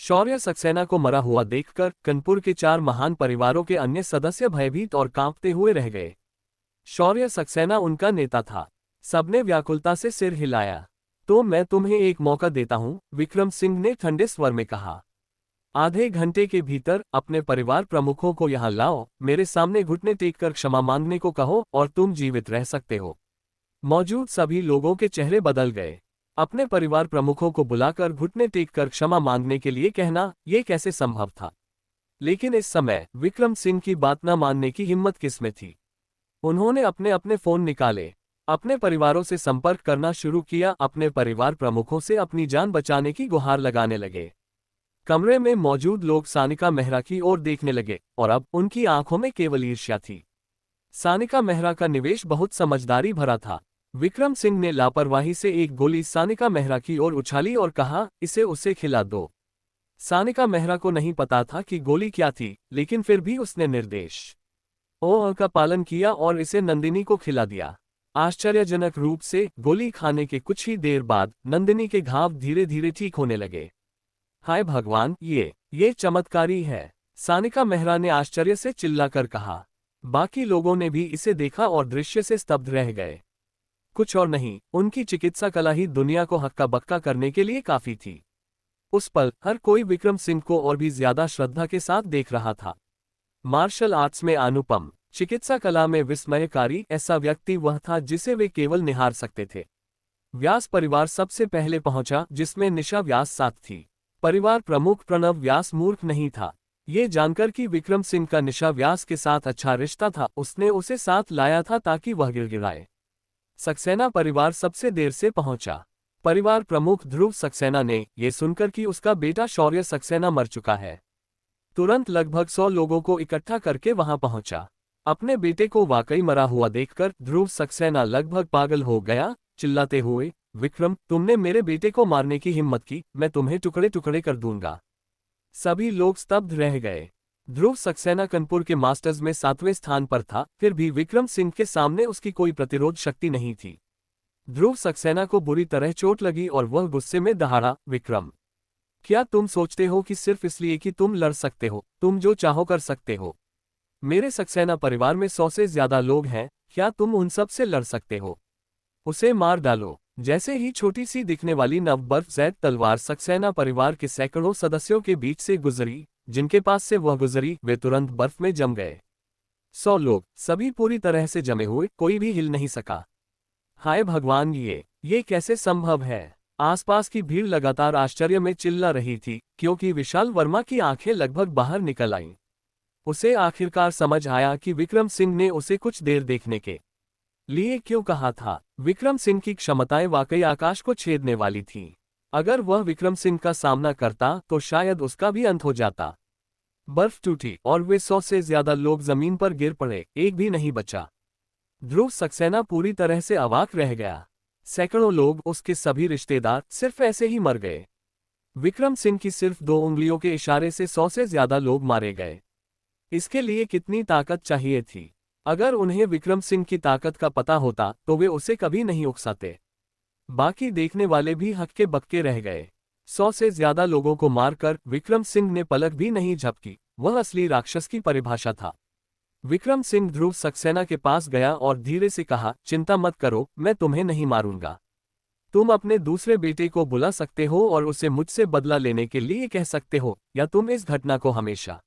शौर्य सक्सेना को मरा हुआ देखकर कानपुर के 4 महान परिवारों के अन्य सदस्य भयभीत और कांपते हुए रह गए। शौर्य सक्सेना उनका नेता था। सबने व्याकुलता से सिर हिलाया। तो मैं तुम्हें एक मौका देता हूं, विक्रम सिंह ने ठंडे स्वर में कहा। आधे घंटे के भीतर अपने परिवार प्रमुखों को यहां लाओ, मेरे सामने घुटने टेककर क्षमा मांगने को कहो और तुम जीवित रह सकते हो। मौजूद सभी लोगों के चेहरे बदल गए। अपने परिवार प्रमुखों को बुलाकर घुटने टेककर क्षमा मांगने के लिए कहना, यह कैसे संभव था? लेकिन इस समय विक्रम सिंह की बात न मानने की हिम्मत किसमें थी? उन्होंने अपने अपने फोन निकाले, अपने परिवारों से संपर्क करना शुरू किया, अपने परिवार प्रमुखों से अपनी जान बचाने की गुहार लगाने लगे। कमरे में मौजूद लोग सानिका मेहरा की ओर देखने लगे और अब उनकी आंखों में केवल ईर्ष्या थी। सानिका मेहरा का निवेश बहुत समझदारी भरा था। विक्रम सिंह ने लापरवाही से एक गोली सानिका मेहरा की ओर उछाली और कहा, इसे उसे खिला दो। सानिका मेहरा को नहीं पता था कि गोली क्या थी, लेकिन फिर भी उसने निर्देश ओ का पालन किया और इसे नंदिनी को खिला दिया। आश्चर्यजनक रूप से गोली खाने के कुछ ही देर बाद नंदिनी के घाव धीरे धीरे ठीक होने लगे। हाय भगवान, ये चमत्कारी है, सानिका मेहरा ने आश्चर्य से चिल्लाकर कहा। बाकी लोगों ने भी इसे देखा और दृश्य से स्तब्ध रह गए। कुछ और नहीं, उनकी चिकित्सा कला ही दुनिया को हक्का बक्का करने के लिए काफी थी। उस पल हर कोई विक्रम सिंह को और भी ज्यादा श्रद्धा के साथ देख रहा था। मार्शल आर्ट्स में अनुपम, चिकित्सा कला में विस्मयकारी, ऐसा व्यक्ति वह था जिसे वे केवल निहार सकते थे। व्यास परिवार सबसे पहले पहुंचा, जिसमें निशा व्यास साथ थी। परिवार प्रमुख प्रणव व्यास मूर्ख नहीं था। ये जानकर कि विक्रम सिंह का निशा व्यास के साथ अच्छा रिश्ता था, उसने उसे साथ लाया था ताकि वह गिड़गिड़ाए। सक्सेना परिवार सबसे देर से पहुंचा। परिवार प्रमुख ध्रुव सक्सेना ने यह सुनकर कि उसका बेटा शौर्य सक्सेना मर चुका है, तुरंत लगभग 100 लोगों को इकट्ठा करके वहां पहुंचा। अपने बेटे को वाकई मरा हुआ देखकर ध्रुव सक्सेना लगभग पागल हो गया, चिल्लाते हुए, विक्रम, तुमने मेरे बेटे को मारने की हिम्मत की, मैं तुम्हें टुकड़े टुकड़े कर दूंगा। सभी लोग स्तब्ध रह गए। ध्रुव सक्सेना कानपुर के मास्टर्स में 7वें स्थान पर था, फिर भी विक्रम सिंह के सामने उसकी कोई प्रतिरोध शक्ति नहीं थी। ध्रुव सक्सेना को बुरी तरह चोट लगी और वह गुस्से में दहाड़ा, विक्रम, क्या तुम सोचते हो कि सिर्फ इसलिए कि तुम लड़ सकते हो, तुम जो चाहो कर सकते हो? मेरे सक्सेना परिवार में 100 से ज्यादा लोग हैं, क्या तुम उन सब से लड़ सकते हो? उसे मार डालो। जैसे ही छोटी सी दिखने वाली नवबर्फ जैद तलवार सक्सेना परिवार के सैकड़ों सदस्यों के बीच से गुजरी, जिनके पास से वह गुजरी, वे तुरंत बर्फ में जम गए। 100 लोग, सभी पूरी तरह से जमे हुए, कोई भी हिल नहीं सका। हाय भगवान, ये कैसे संभव है? आसपास की भीड़ लगातार आश्चर्य में चिल्ला रही थी, क्योंकि विशाल वर्मा की आंखें लगभग बाहर निकल आईं। उसे आखिरकार समझ आया कि विक्रम सिंह ने उसे कुछ देर देखने के लिए क्यों कहा था। विक्रम सिंह की क्षमताएं वाकई आकाश को छेदने वाली थीं। अगर वह विक्रम सिंह का सामना करता तो शायद उसका भी अंत हो जाता। बर्फ टूटी और वे 100 से ज्यादा लोग जमीन पर गिर पड़े, एक भी नहीं बचा। ध्रुव सक्सेना पूरी तरह से अवाक रह गया। सैकड़ों लोग, उसके सभी रिश्तेदार, सिर्फ ऐसे ही मर गए। विक्रम सिंह की सिर्फ 2 उंगलियों के इशारे से 100 से ज्यादा लोग मारे गए। इसके लिए कितनी ताकत चाहिए थी? अगर उन्हें विक्रम सिंह की ताकत का पता होता तो वे उसे कभी नहीं उकसाते। बाकी देखने वाले भी हक्के बक्के रह गए। 100 से ज्यादा लोगों को मारकर विक्रम सिंह ने पलक भी नहीं झपकी। वह असली राक्षस की परिभाषा था। विक्रम सिंह ध्रुव सक्सेना के पास गया और धीरे से कहा, चिंता मत करो, मैं तुम्हें नहीं मारूंगा। तुम अपने दूसरे बेटे को बुला सकते हो और उसे मुझसे बदला लेने के लिए कह सकते हो, या तुम इस घटना को हमेशा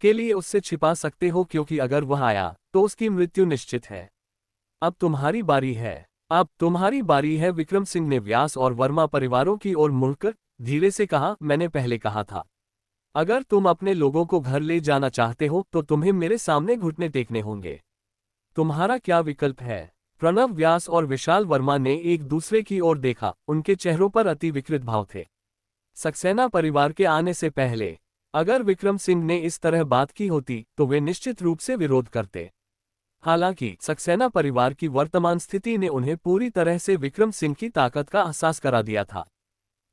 के लिए उससे छिपा सकते हो, क्योंकि अगर वह आया तो उसकी मृत्यु निश्चित है। अब तुम्हारी बारी है। अब तुम्हारी बारी है। विक्रम सिंह ने व्यास और वर्मा परिवारों की ओर मुड़कर धीरे से कहा, मैंने पहले कहा था, अगर तुम अपने लोगों को घर ले जाना चाहते हो तो तुम्हें मेरे सामने घुटने टेकने होंगे। तुम्हारा क्या विकल्प है? प्रणव व्यास और विशाल वर्मा ने एक दूसरे की ओर देखा, उनके चेहरों पर अति विकृत भाव थे। सक्सेना परिवार के आने से पहले अगर विक्रम सिंह ने इस तरह बात की होती तो वे निश्चित रूप से विरोध करते। हालांकि सक्सेना परिवार की वर्तमान स्थिति ने उन्हें पूरी तरह से विक्रम सिंह की ताकत का एहसास करा दिया था।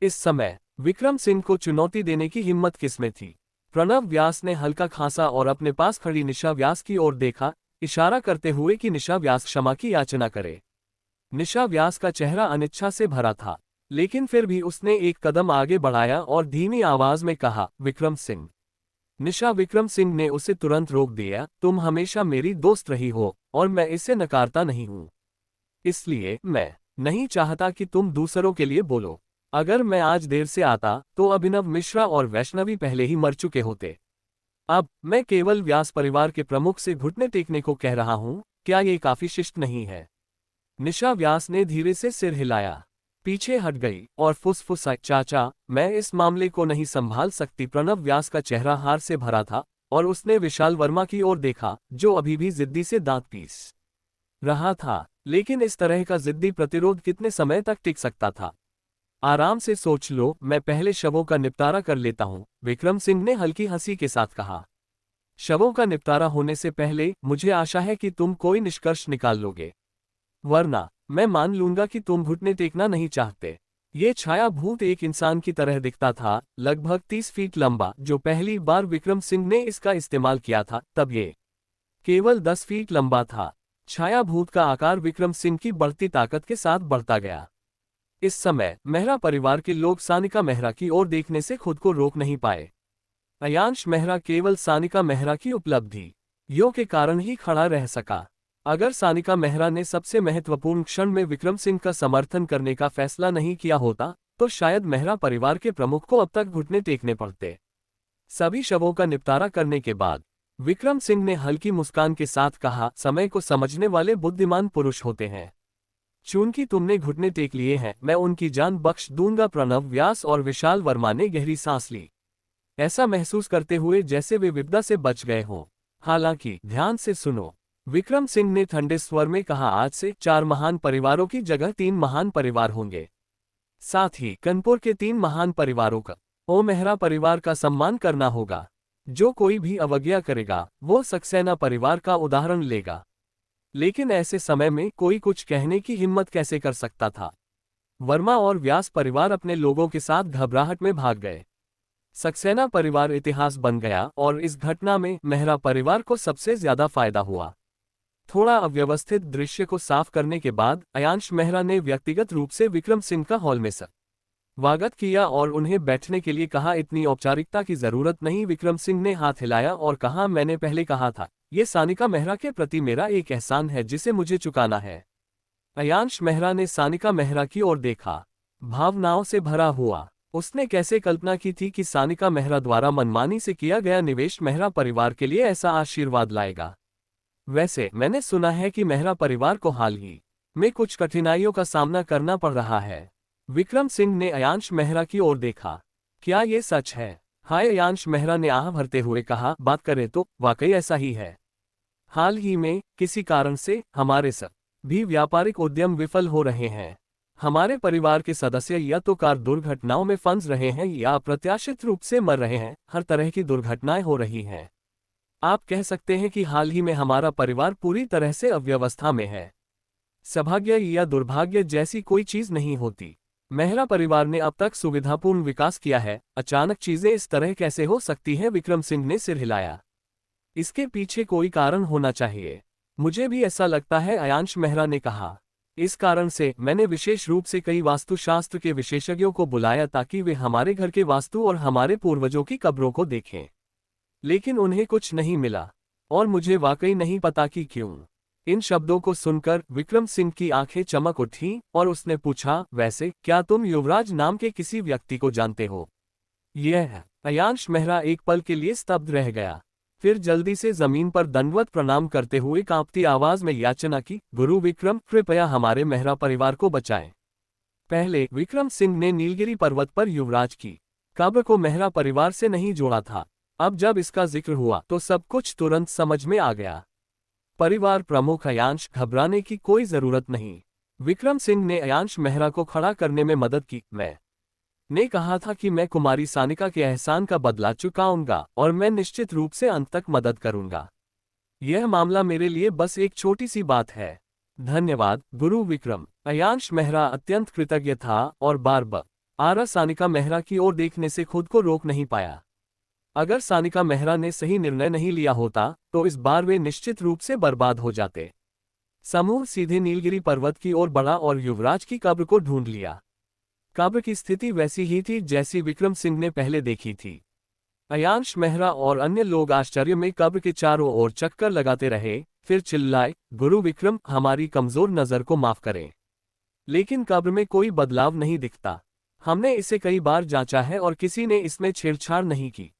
इस समय विक्रम सिंह को चुनौती देने की हिम्मत किसमें थी? प्रणव व्यास ने हल्का खांसा और अपने पास खड़ी निशा व्यास की ओर देखा, इशारा करते हुए कि निशा व्यास क्षमा की याचना करे। निशा व्यास का चेहरा अनिच्छा से भरा था, लेकिन फिर भी उसने एक कदम आगे बढ़ाया और धीमी आवाज में कहा, विक्रम सिंह। निशा विक्रम सिंह ने उसे तुरंत रोक दिया, तुम हमेशा मेरी दोस्त रही हो और मैं इसे नकारता नहीं हूं। इसलिए मैं नहीं चाहता कि तुम दूसरों के लिए बोलो। अगर मैं आज देर से आता तो अभिनव मिश्रा और वैष्णवी पहले ही मर चुके होते। अब मैं केवल व्यास परिवार के प्रमुख से घुटने टेकने को कह रहा हूं, क्या ये काफी शिष्ट नहीं है? निशा व्यास ने धीरे से सिर हिलाया, पीछे हट गई और फुसफुसाई, चाचा, मैं इस मामले को नहीं संभाल सकती। प्रणव व्यास का चेहरा हार से भरा था और उसने विशाल वर्मा की ओर देखा, जो अभी भी जिद्दी से दांत पीस रहा था। लेकिन इस तरह का जिद्दी प्रतिरोध कितने समय तक टिक सकता था? आराम से सोच लो, मैं पहले शवों का निपटारा कर लेता हूं, विक्रम सिंह ने हल्की हंसी के साथ कहा। शवों का निपटारा होने से पहले मुझे आशा है कि तुम कोई निष्कर्ष निकाल लोगे, वरना मैं मान लूंगा कि तुम घुटने टेकना नहीं चाहते। ये छाया भूत एक इंसान की तरह दिखता था, लगभग 30 फीट लंबा। जो पहली बार विक्रम सिंह ने इसका इस्तेमाल किया था तब ये केवल 10 फीट लंबा था। छाया भूत का आकार विक्रम सिंह की बढ़ती ताकत के साथ बढ़ता गया। इस समय मेहरा परिवार के लोग सानिका मेहरा की ओर देखने से खुद को रोक नहीं पाए। अयांश मेहरा केवल सानिका मेहरा की उपलब्धि यो के कारण ही खड़ा रह सका। अगर सानिका मेहरा ने सबसे महत्वपूर्ण क्षण में विक्रम सिंह का समर्थन करने का फैसला नहीं किया होता तो शायद मेहरा परिवार के प्रमुख को अब तक घुटने टेकने पड़ते। सभी शवों का निपटारा करने के बाद विक्रम सिंह ने हल्की मुस्कान के साथ कहा, समय को समझने वाले बुद्धिमान पुरुष होते हैं। चूंकि तुमने घुटने टेक लिए हैं, मैं उनकी जान बख्श दूंगा। प्रणव व्यास और विशाल वर्मा ने गहरी सांस ली, ऐसा महसूस करते हुए जैसे वे विपदा से बच गए हों। हालांकि ध्यान से सुनो, विक्रम सिंह ने ठंडे स्वर में कहा, आज से 4 महान परिवारों की जगह 3 महान परिवार होंगे। साथ ही कानपुर के 3 महान परिवारों का ओ मेहरा परिवार का सम्मान करना होगा। जो कोई भी अवज्ञा करेगा वो सक्सेना परिवार का उदाहरण लेगा। लेकिन ऐसे समय में कोई कुछ कहने की हिम्मत कैसे कर सकता था? वर्मा और व्यास परिवार अपने लोगों के साथ घबराहट में भाग गए। सक्सेना परिवार इतिहास बन गया और इस घटना में मेहरा परिवार को सबसे ज्यादा फायदा हुआ। थोड़ा अव्यवस्थित दृश्य को साफ करने के बाद अयांश मेहरा ने व्यक्तिगत रूप से विक्रम सिंह का हॉल में स्वागत किया और उन्हें बैठने के लिए कहा। इतनी औपचारिकता की जरूरत नहीं, विक्रम सिंह ने हाथ हिलाया और कहा, मैंने पहले कहा था, ये सानिका मेहरा के प्रति मेरा एक एहसान है जिसे मुझे चुकाना है। अयांश मेहरा ने सानिका मेहरा की ओर देखा, भावनाओं से भरा हुआ। उसने कैसे कल्पना की थी कि सानिका मेहरा द्वारा मनमानी से किया गया निवेश मेहरा परिवार के लिए ऐसा आशीर्वाद लाएगा। वैसे मैंने सुना है कि मेहरा परिवार को हाल ही में कुछ कठिनाइयों का सामना करना पड़ रहा है। विक्रम सिंह ने अयांश मेहरा की ओर देखा, क्या ये सच है? हाय, अयांश मेहरा ने आह भरते हुए कहा, बात करें तो वाकई ऐसा ही है। हाल ही में किसी कारण से हमारे सभी व्यापारिक उद्यम विफल हो रहे हैं। हमारे परिवार के सदस्य या तो कार दुर्घटनाओं में फंस रहे हैं या अप्रत्याशित रूप से मर रहे हैं। हर तरह की दुर्घटनाएं हो रही हैं। आप कह सकते हैं कि हाल ही में हमारा परिवार पूरी तरह से अव्यवस्था में है। सौभाग्य या दुर्भाग्य जैसी कोई चीज नहीं होती। मेहरा परिवार ने अब तक सुविधापूर्ण विकास किया है, अचानक चीजें इस तरह कैसे हो सकती हैं? विक्रम सिंह ने सिर हिलाया। इसके पीछे कोई कारण होना चाहिए। मुझे भी ऐसा लगता है, अयांश मेहरा ने कहा। इस कारण से मैंने विशेष रूप से कई वास्तुशास्त्र के विशेषज्ञों को बुलाया ताकि वे हमारे घर के वास्तु और हमारे पूर्वजों की कब्रों को देखें। लेकिन उन्हें कुछ नहीं मिला। और मुझे वाकई नहीं पता कि क्यों। इन शब्दों को सुनकर विक्रम सिंह की आंखें चमक उठीं और उसने पूछा, वैसे क्या तुम युवराज नाम के किसी व्यक्ति को जानते हो? यह अयांश मेहरा एक पल के लिए स्तब्ध रह गया। फिर जल्दी से जमीन पर दंडवत प्रणाम करते हुए कांपती आवाज में याचना की, गुरु विक्रम, कृपया हमारे मेहरा परिवार को बचाएं। पहले विक्रम सिंह ने नीलगिरी पर्वत पर युवराज की कब्र को मेहरा परिवार से नहीं जोड़ा था। अब जब इसका जिक्र हुआ तो सब कुछ तुरंत समझ में आ गया। परिवार प्रमुख अयांश, घबराने की कोई जरूरत नहीं। विक्रम सिंह ने अयांश मेहरा को खड़ा करने में मदद की। मैं ने कहा था कि मैं कुमारी सानिका के एहसान का बदला चुकाऊंगा और मैं निश्चित रूप से अंत तक मदद करूंगा। यह मामला मेरे लिए बस एक छोटी सी बात है। धन्यवाद गुरु विक्रम। अयांश मेहरा अत्यंत कृतज्ञ था और बार-बार सानिका मेहरा की ओर देखने से खुद को रोक नहीं पाया। अगर सानिका मेहरा ने सही निर्णय नहीं लिया होता तो इस बार वे निश्चित रूप से बर्बाद हो जाते। समूह सीधे नीलगिरी पर्वत की ओर बढ़ा और युवराज की कब्र को ढूंढ लिया। कब्र की स्थिति वैसी ही थी जैसी विक्रम सिंह ने पहले देखी थी। अयांश मेहरा और अन्य लोग आश्चर्य में कब्र के चारों ओर चक्कर लगाते रहे, फिर चिल्लाए, गुरु विक्रम, हमारी कमजोर नजर को माफ करें। लेकिन कब्र में कोई बदलाव नहीं दिखता। हमने इसे कई बार जांचा है और किसी ने इसमें छेड़छाड़ नहीं की।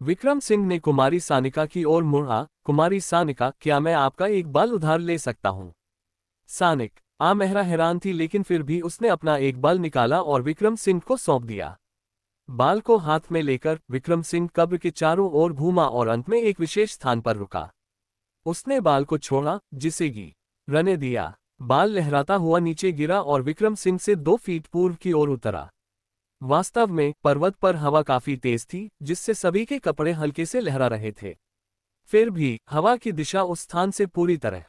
विक्रम सिंह ने कुमारी सानिका की ओर मुड़ा, कुमारी सानिका, क्या मैं आपका एक बाल उधार ले सकता हूं? सानिक मेहरा हैरान थी, लेकिन फिर भी उसने अपना एक बाल निकाला और विक्रम सिंह को सौंप दिया। बाल को हाथ में लेकर विक्रम सिंह कब्र के चारों ओर घूमा और अंत में एक विशेष स्थान पर रुका। उसने बाल को छोड़ा, जिसे गिरने दिया। बाल लहराता हुआ नीचे गिरा और विक्रम सिंह से 2 फीट पूर्व की ओर उतरा। वास्तव में पर्वत पर हवा काफी तेज थी, जिससे सभी के कपड़े हल्के से लहरा रहे थे। फिर भी हवा की दिशा उस स्थान से पूरी तरह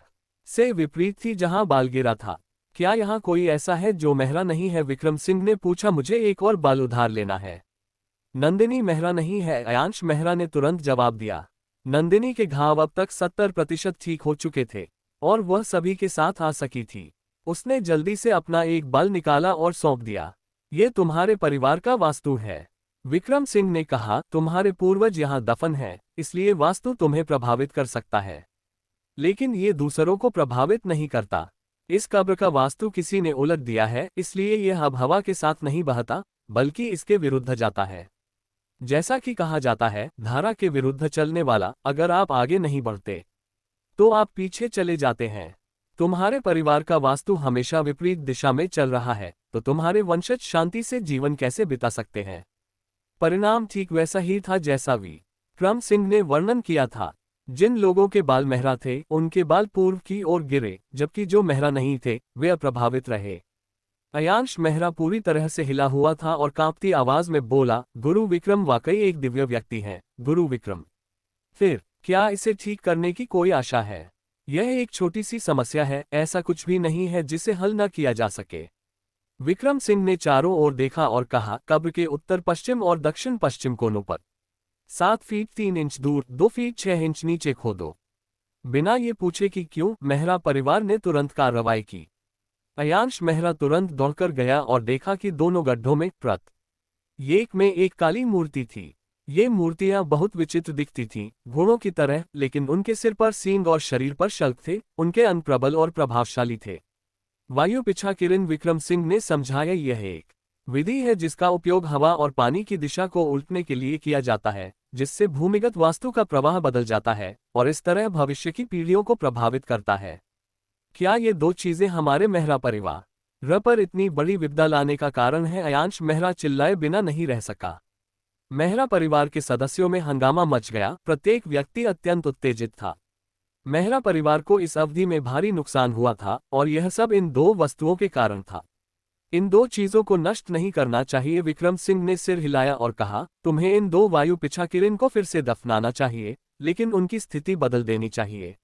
से विपरीत थी जहां बाल गिरा था। क्या यहाँ कोई ऐसा है जो मेहरा नहीं है? विक्रम सिंह ने पूछा। मुझे एक और बाल उधार लेना है। नंदिनी मेहरा नहीं है, अयांश मेहरा ने तुरंत जवाब दिया। नंदिनी के घाव अब तक 70% ठीक हो चुके थे और वह सभी के साथ आ सकी थी। उसने जल्दी से अपना एक बाल निकाला और सौंप दिया। ये तुम्हारे परिवार का वास्तु है, विक्रम सिंह ने कहा। तुम्हारे पूर्वज यहाँ दफन हैं, इसलिए वास्तु तुम्हें प्रभावित कर सकता है, लेकिन ये दूसरों को प्रभावित नहीं करता। इस कब्र का वास्तु किसी ने उलट दिया है, इसलिए यह अब हवा के साथ नहीं बहता, बल्कि इसके विरुद्ध जाता है। जैसा कि कहा जाता है, धारा के विरुद्ध चलने वाला, अगर आप आगे नहीं बढ़ते तो आप पीछे चले जाते हैं। तुम्हारे परिवार का वास्तु हमेशा विपरीत दिशा में चल रहा है, तो तुम्हारे वंशज शांति से जीवन कैसे बिता सकते हैं? परिणाम ठीक वैसा ही था जैसा विक्रम सिंह ने वर्णन किया था। जिन लोगों के बाल मेहरा थे, उनके बाल पूर्व की ओर गिरे, जबकि जो मेहरा नहीं थे, वे अप्रभावित रहे। अयांश मेहरा पूरी तरह से हिला हुआ था और कांपती आवाज में बोला, गुरु विक्रम वाकई एक दिव्य व्यक्ति हैं, गुरु विक्रम। फिर क्या इसे ठीक करने की कोई आशा है? यह एक छोटी सी समस्या है, ऐसा कुछ भी नहीं है जिसे हल न किया जा सके। विक्रम सिंह ने चारों ओर देखा और कहा, कब्र के उत्तर पश्चिम और दक्षिण पश्चिम कोनों पर 7 फीट 3 इंच दूर 2 फीट 6 इंच नीचे खोदो। बिना ये पूछे कि क्यों, मेहरा परिवार ने तुरंत कार्रवाई की। अयांश मेहरा तुरंत दौड़कर गया और देखा कि दोनों गड्ढों में एक में एक काली मूर्ति थी। ये मूर्तियां बहुत विचित्र दिखती थीं, घोड़ों की तरह, लेकिन उनके सिर पर सींग और शरीर पर शल्क थे। उनके अंग प्रबल और प्रभावशाली थे। वायु पिछा किरण, विक्रम सिंह ने समझाया, यह एक विधि है जिसका उपयोग हवा और पानी की दिशा को उल्टने के लिए किया जाता है, जिससे भूमिगत वास्तु का प्रवाह बदल जाता है और इस तरह भविष्य की पीढ़ियों को प्रभावित करता है। क्या ये 2 चीजें हमारे मेहरा परिवार पर इतनी बड़ी विपदा लाने का कारण है? अयांश मेहरा चिल्लाए बिना नहीं रह सका। मेहरा परिवार के सदस्यों में हंगामा मच गया। प्रत्येक व्यक्ति अत्यंत उत्तेजित था। मेहरा परिवार को इस अवधि में भारी नुकसान हुआ था और यह सब इन 2 वस्तुओं के कारण था। इन 2 चीजों को नष्ट नहीं करना चाहिए। विक्रम सिंह ने सिर हिलाया और कहा, तुम्हें इन 2 वायु पिछा किरण को फिर से दफनाना चाहिए, लेकिन उनकी स्थिति बदल देनी चाहिए।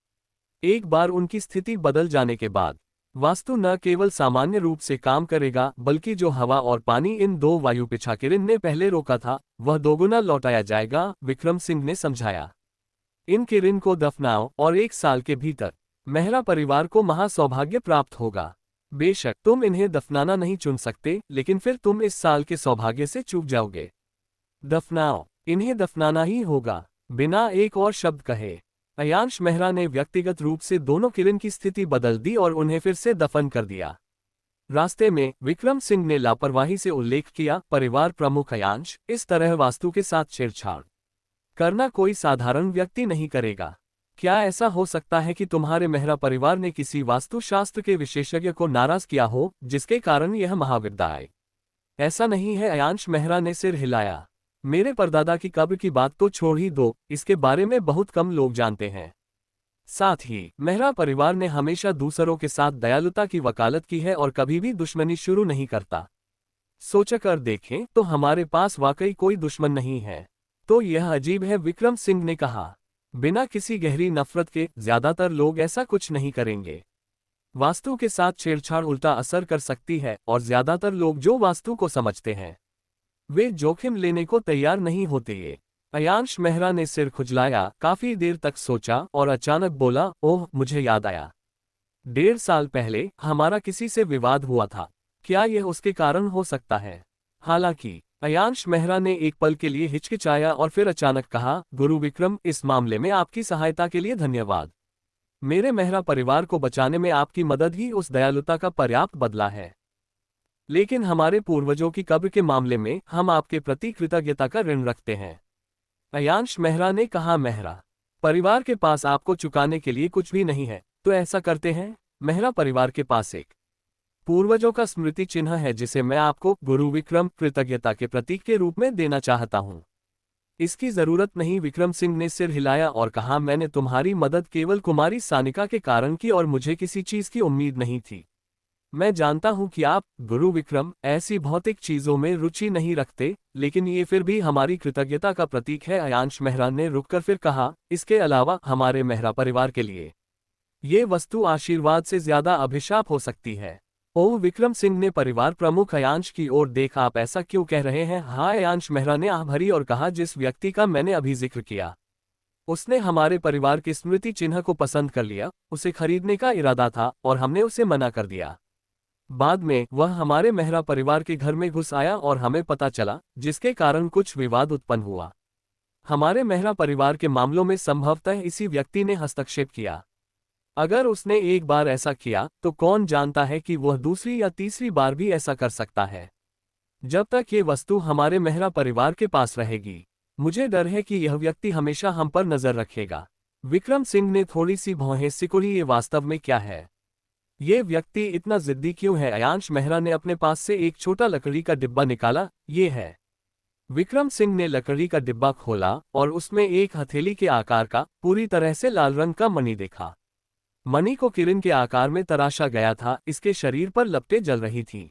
एक बार उनकी स्थिति बदल जाने के बाद वास्तु न केवल सामान्य रूप से काम करेगा, बल्कि जो हवा और पानी इन 2 वायु पिछा किरण ने पहले रोका था, वह दोगुना लौटाया जाएगा, विक्रम सिंह ने समझाया। इन किरण को दफनाओ और 1 साल के भीतर मेहरा परिवार को महासौभाग्य प्राप्त होगा। बेशक तुम इन्हें दफनाना नहीं चुन सकते, लेकिन फिर तुम इस साल के सौभाग्य से चूक जाओगे। दफनाओ, इन्हें दफनाना ही होगा। बिना एक और शब्द कहे अयांश मेहरा ने व्यक्तिगत रूप से दोनों किरण की स्थिति बदल दी और उन्हें फिर से दफन कर दिया। रास्ते में विक्रम सिंह ने लापरवाही से उल्लेख किया, परिवार प्रमुख अयांश, इस तरह वास्तु के साथ छेड़छाड़ करना कोई साधारण व्यक्ति नहीं करेगा। क्या ऐसा हो सकता है कि तुम्हारे मेहरा परिवार ने किसी वास्तुशास्त्र के विशेषज्ञ को नाराज किया हो, जिसके कारण यह महाविपदा आए? ऐसा नहीं है, अयांश मेहरा ने सिर हिलाया। मेरे परदादा की कब्र की बात तो छोड़ ही दो, इसके बारे में बहुत कम लोग जानते हैं। साथ ही मेहरा परिवार ने हमेशा दूसरों के साथ दयालुता की वकालत की है और कभी भी दुश्मनी शुरू नहीं करता। सोचकर देखें तो हमारे पास वाकई कोई दुश्मन नहीं है। तो यह अजीब है, विक्रम सिंह ने कहा। बिना किसी गहरी नफरत के ज्यादातर लोग ऐसा कुछ नहीं करेंगे। वास्तु के साथ छेड़छाड़ उल्टा असर कर सकती है और ज्यादातर लोग जो वास्तु को समझते हैं वे जोखिम लेने को तैयार नहीं होते। ये अयांश मेहरा ने सिर खुजलाया, काफी देर तक सोचा और अचानक बोला, ओह, मुझे याद आया। 1.5 साल पहले हमारा किसी से विवाद हुआ था। क्या यह उसके कारण हो सकता है? हालांकि अयांश मेहरा ने एक पल के लिए हिचकिचाया और फिर अचानक कहा, गुरु विक्रम, इस मामले में आपकी सहायता के लिए धन्यवाद। मेरे मेहरा परिवार को बचाने में आपकी मदद ही उस दयालुता का पर्याप्त बदला है। लेकिन हमारे पूर्वजों की कब्र के मामले में हम आपके प्रति कृतज्ञता का ऋण रखते हैं। अयांश मेहरा ने कहा, मेहरा परिवार के पास आपको चुकाने के लिए कुछ भी नहीं है, तो ऐसा करते हैं। मेहरा परिवार के पास एक पूर्वजों का स्मृति चिन्ह है जिसे मैं आपको, गुरु विक्रम, कृतज्ञता के प्रतीक के रूप में देना चाहता हूं। इसकी जरूरत नहीं, विक्रम सिंह ने सिर हिलाया और कहा, मैंने तुम्हारी मदद केवल कुमारी सानिका के कारण की और मुझे किसी चीज की उम्मीद नहीं थी। मैं जानता हूं कि आप, गुरु विक्रम, ऐसी भौतिक चीजों में रुचि नहीं रखते, लेकिन ये फिर भी हमारी कृतज्ञता का प्रतीक है। अयांश मेहरा ने रुककर फिर कहा, इसके अलावा हमारे मेहरा परिवार के लिए ये वस्तु आशीर्वाद से ज्यादा अभिशाप हो सकती है। ओह, विक्रम सिंह ने परिवार प्रमुख अयांश की ओर देखा, आप ऐसा क्यों कह रहे हैं? हाँ, अयांश मेहरा ने आह भरी और कहा, जिस व्यक्ति का मैंने अभी जिक्र किया उसने हमारे परिवार के स्मृति चिन्ह को पसंद कर लिया। उसे खरीदने का इरादा था और हमने उसे मना कर दिया। बाद में वह हमारे मेहरा परिवार के घर में घुस आया और हमें पता चला, जिसके कारण कुछ विवाद उत्पन्न हुआ। हमारे मेहरा परिवार के मामलों में संभवतः इसी व्यक्ति ने हस्तक्षेप किया। अगर उसने एक बार ऐसा किया तो कौन जानता है कि वह दूसरी या तीसरी बार भी ऐसा कर सकता है। जब तक ये वस्तु हमारे मेहरा परिवार के पास रहेगी, मुझे डर है कि यह व्यक्ति हमेशा हम पर नजर रखेगा। विक्रम सिंह ने थोड़ी सी भौहें सिकुड़ी, ये वास्तव में क्या है? ये व्यक्ति इतना जिद्दी क्यों है? अयांश मेहरा ने अपने पास से एक छोटा लकड़ी का डिब्बा निकाला। ये है। विक्रम सिंह ने लकड़ी का डिब्बा खोला और उसमें एक हथेली के आकार का पूरी तरह से लाल रंग का मणि देखा। मणि को किरण के आकार में तराशा गया था। इसके शरीर पर लपटें जल रही थीं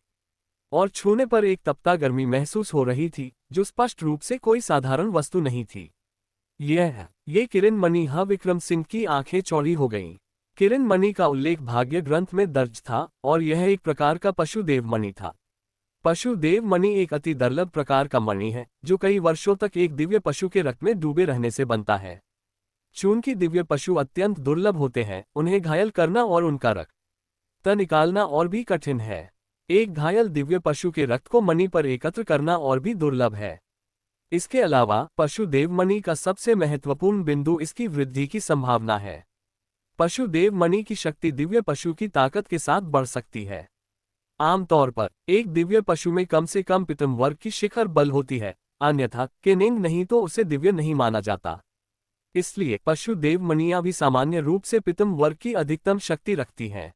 और छूने पर एक तपता गर्मी महसूस हो रही थी, जो स्पष्ट रूप से कोई साधारण वस्तु नहीं थी। ये किरण मणि। हाँ, विक्रम सिंह की आंखें चौड़ी हो गईं। किरण मणि का उल्लेख भाग्य ग्रंथ में दर्ज था और यह एक प्रकार का पशुदेव मणि था। पशुदेव मणि एक अति दुर्लभ प्रकार का मणि है जो कई वर्षों तक एक दिव्य पशु के रक्त में डूबे रहने से बनता है। चूंकि दिव्य पशु अत्यंत दुर्लभ होते हैं, उन्हें घायल करना और उनका रक्त निकालना और भी कठिन है। एक घायल दिव्य पशु के रक्त को मणि पर एकत्र करना और भी दुर्लभ है। इसके अलावा पशुदेव मणि का सबसे महत्वपूर्ण बिंदु इसकी वृद्धि की संभावना है। पशुदेव मणि की शक्ति दिव्य पशु की ताकत के साथ बढ़ सकती है। आमतौर पर एक दिव्य पशु में कम से कम पितम वर्ग की शिखर बल होती है, अन्यथा किनिंग नहीं तो उसे दिव्य नहीं माना जाता। इसलिए पशुदेव मणियां भी सामान्य रूप से पितम वर्ग की अधिकतम शक्ति रखती हैं।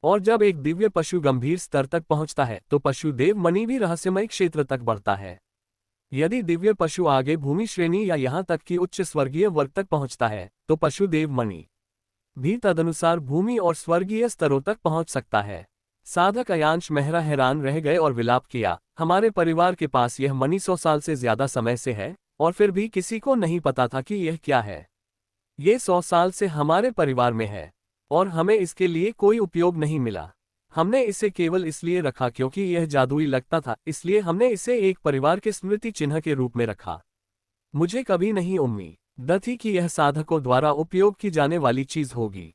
और जब एक दिव्य पशु गंभीर स्तर तक पहुंचता है तो पशुदेव मणि भी रहस्यमय क्षेत्र तक बढ़ता है। यदि दिव्य पशु आगे भूमि श्रेणी या यहां तक कि उच्च स्वर्गीय वर्ग तक पहुंचता है तो पशुदेव मणि भी तदनुसार भूमि और स्वर्गीय स्तरों तक पहुंच सकता है। साधक अयांश मेहरा हैरान रह गए और विलाप किया, हमारे परिवार के पास यह मणि 100 साल से ज्यादा समय से है और फिर भी किसी को नहीं पता था कि यह क्या है। ये 100 साल से हमारे परिवार में है और हमें इसके लिए कोई उपयोग नहीं मिला। हमने इसे केवल इसलिए रखा क्योंकि यह जादुई लगता था, इसलिए हमने इसे एक परिवार के स्मृति चिन्ह के रूप में रखा। मुझे कभी नहीं उम्मीद थी कि यह साधकों द्वारा उपयोग की जाने वाली चीज होगी।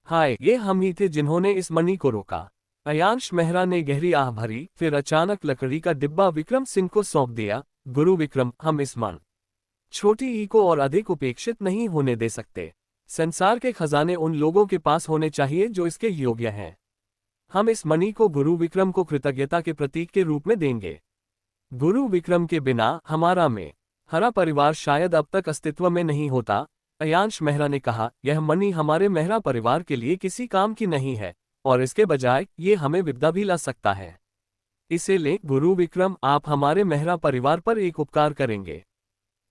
हाय, ये हम ही थे जिन्होंने इस मणि को रोका। अयांश मेहरा ने गहरी आह भरी, फिर अचानक लकड़ी का डिब्बा विक्रम सिंह को सौंप दिया। गुरु विक्रम, हम इस मन छोटी ई को और अधिक उपेक्षित नहीं होने दे सकते। संसार के खजाने उन लोगों के पास होने चाहिए जो इसके योग्य हैं। हम इस मणि को गुरु विक्रम को कृतज्ञता के प्रतीक के रूप में देंगे। गुरु विक्रम के बिना हमारा में हरा परिवार शायद अब तक अस्तित्व में नहीं होता। अयांश मेहरा ने कहा, यह मणि हमारे मेहरा परिवार के लिए किसी काम की नहीं है और इसके बजाय ये हमें विपदा भी ला सकता है। इसे ले गुरु विक्रम, आप हमारे मेहरा परिवार पर एक उपकार करेंगे।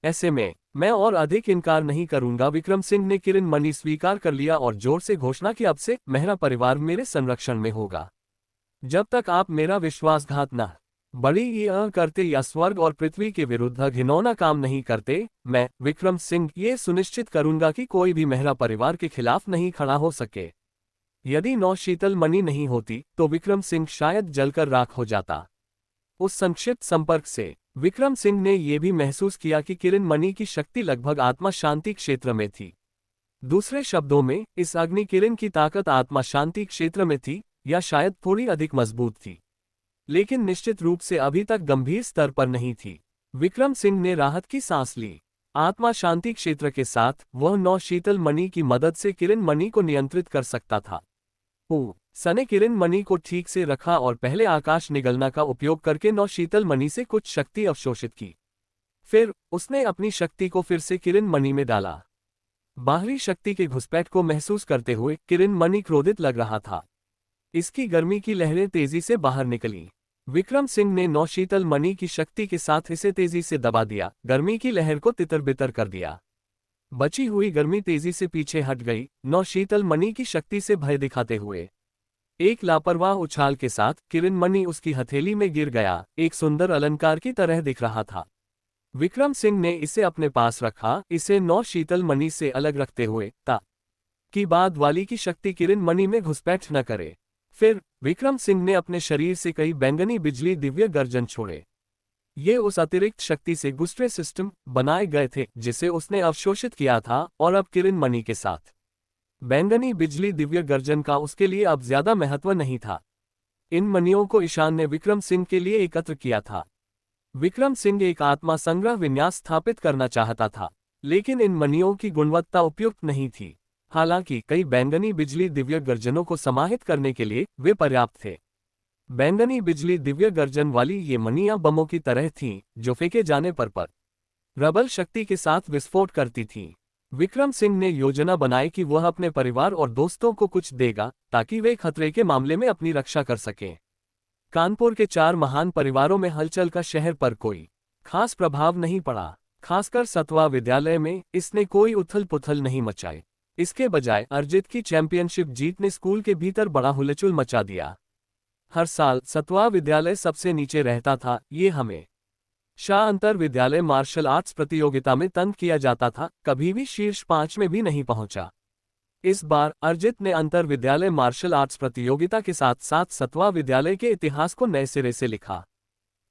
ऐसे में मैं और अधिक इनकार नहीं करूंगा। विक्रम सिंह ने किरण मणि स्वीकार कर लिया और जोर से घोषणा की, अब से मेहरा परिवार मेरे संरक्षण में होगा। जब तक आप मेरा विश्वासघात न बड़ी ये करते या स्वर्ग और पृथ्वी के विरुद्ध घिनौना काम नहीं करते, मैं विक्रम सिंह ये सुनिश्चित करूंगा कि कोई भी मेहरा परिवार के खिलाफ नहीं खड़ा हो सके। यदि 9 शीतल मणि नहीं होती तो विक्रम सिंह शायद जलकर राख हो जाता। उस संक्षिप्त संपर्क से विक्रम सिंह ने यह भी महसूस किया कि किरण मणि की शक्ति लगभग आत्मा शांति क्षेत्र में थी। दूसरे शब्दों में, इस अग्नि किरण की ताकत आत्मा शांति क्षेत्र में थी या शायद थोड़ी अधिक मजबूत थी, लेकिन निश्चित रूप से अभी तक गंभीर स्तर पर नहीं थी। विक्रम सिंह ने राहत की सांस ली। आत्मा शांति क्षेत्र के साथ वह 9 शीतल मणि की मदद से किरण मणि को नियंत्रित कर सकता था। सने किरण मणि को ठीक से रखा और पहले आकाश निगलना का उपयोग करके 9 शीतल मणि से कुछ शक्ति अवशोषित की। फिर उसने अपनी शक्ति को फिर से किरण मणि में डाला। बाहरी शक्ति के घुसपैठ को महसूस करते हुए किरण मणि क्रोधित लग रहा था। इसकी गर्मी की लहरें तेजी से बाहर निकली। विक्रम सिंह ने 9 शीतल मणि की शक्ति के साथ इसे तेजी से दबा दिया, गर्मी की लहर को तितर-बितर कर दिया। बची हुई गर्मी तेजी से पीछे हट गई, 9 शीतल मणि की शक्ति से भय दिखाते हुए। एक लापरवाह उछाल के साथ किरण मणि उसकी हथेली में गिर गया, एक सुंदर अलंकार की तरह दिख रहा था। विक्रम सिंह ने इसे अपने पास रखा, इसे 9 शीतल मणि से अलग रखते हुए, ताकि बाद वाली की शक्ति किरण मणि में घुसपैठ न करे। फिर विक्रम सिंह ने अपने शरीर से कई बैंगनी बिजली दिव्य गर्जन छोड़े। ये उस अतिरिक्त शक्ति से गुस्ट्रे सिस्टम बनाए गए थे जिसे उसने अवशोषित किया था और अब किरण मणि के साथ बैंगनी बिजली दिव्य गर्जन का उसके लिए अब ज्यादा महत्व नहीं था। इन मणियों को ईशान ने विक्रम सिंह के लिए एकत्र किया था। विक्रम सिंह एक आत्मा संग्रह विन्यास स्थापित करना चाहता था, लेकिन इन मणियों की गुणवत्ता उपयुक्त नहीं थी। हालांकि कई बैंगनी बिजली दिव्य गर्जनों को समाहित करने के लिए वे पर्याप्त थे। बैंगनी बिजली दिव्य गर्जन वाली ये मणियां बमों की तरह थीं, जो फेंके जाने पर प्रबल शक्ति के साथ विस्फोट करती थीं। विक्रम सिंह ने योजना बनाई कि वह अपने परिवार और दोस्तों को कुछ देगा ताकि वे खतरे के मामले में अपनी रक्षा कर सकें। कानपुर के 4 महान परिवारों में हलचल का शहर पर कोई खास प्रभाव नहीं पड़ा। खासकर सतवा विद्यालय में इसने कोई उथल पुथल नहीं मचाई। इसके बजाय अर्जित की चैंपियनशिप जीत ने स्कूल के भीतर बड़ा हुलचुल मचा दिया। हर साल सतवा विद्यालय सबसे नीचे रहता था। ये हमेशा अंतर विद्यालय मार्शल आर्ट्स प्रतियोगिता में तंग किया जाता था, कभी भी शीर्ष 5 में भी नहीं पहुंचा। इस बार अर्जित ने अंतर विद्यालय मार्शल आर्ट्स प्रतियोगिता के साथ साथ सतवा विद्यालय के इतिहास को नए सिरे से लिखा।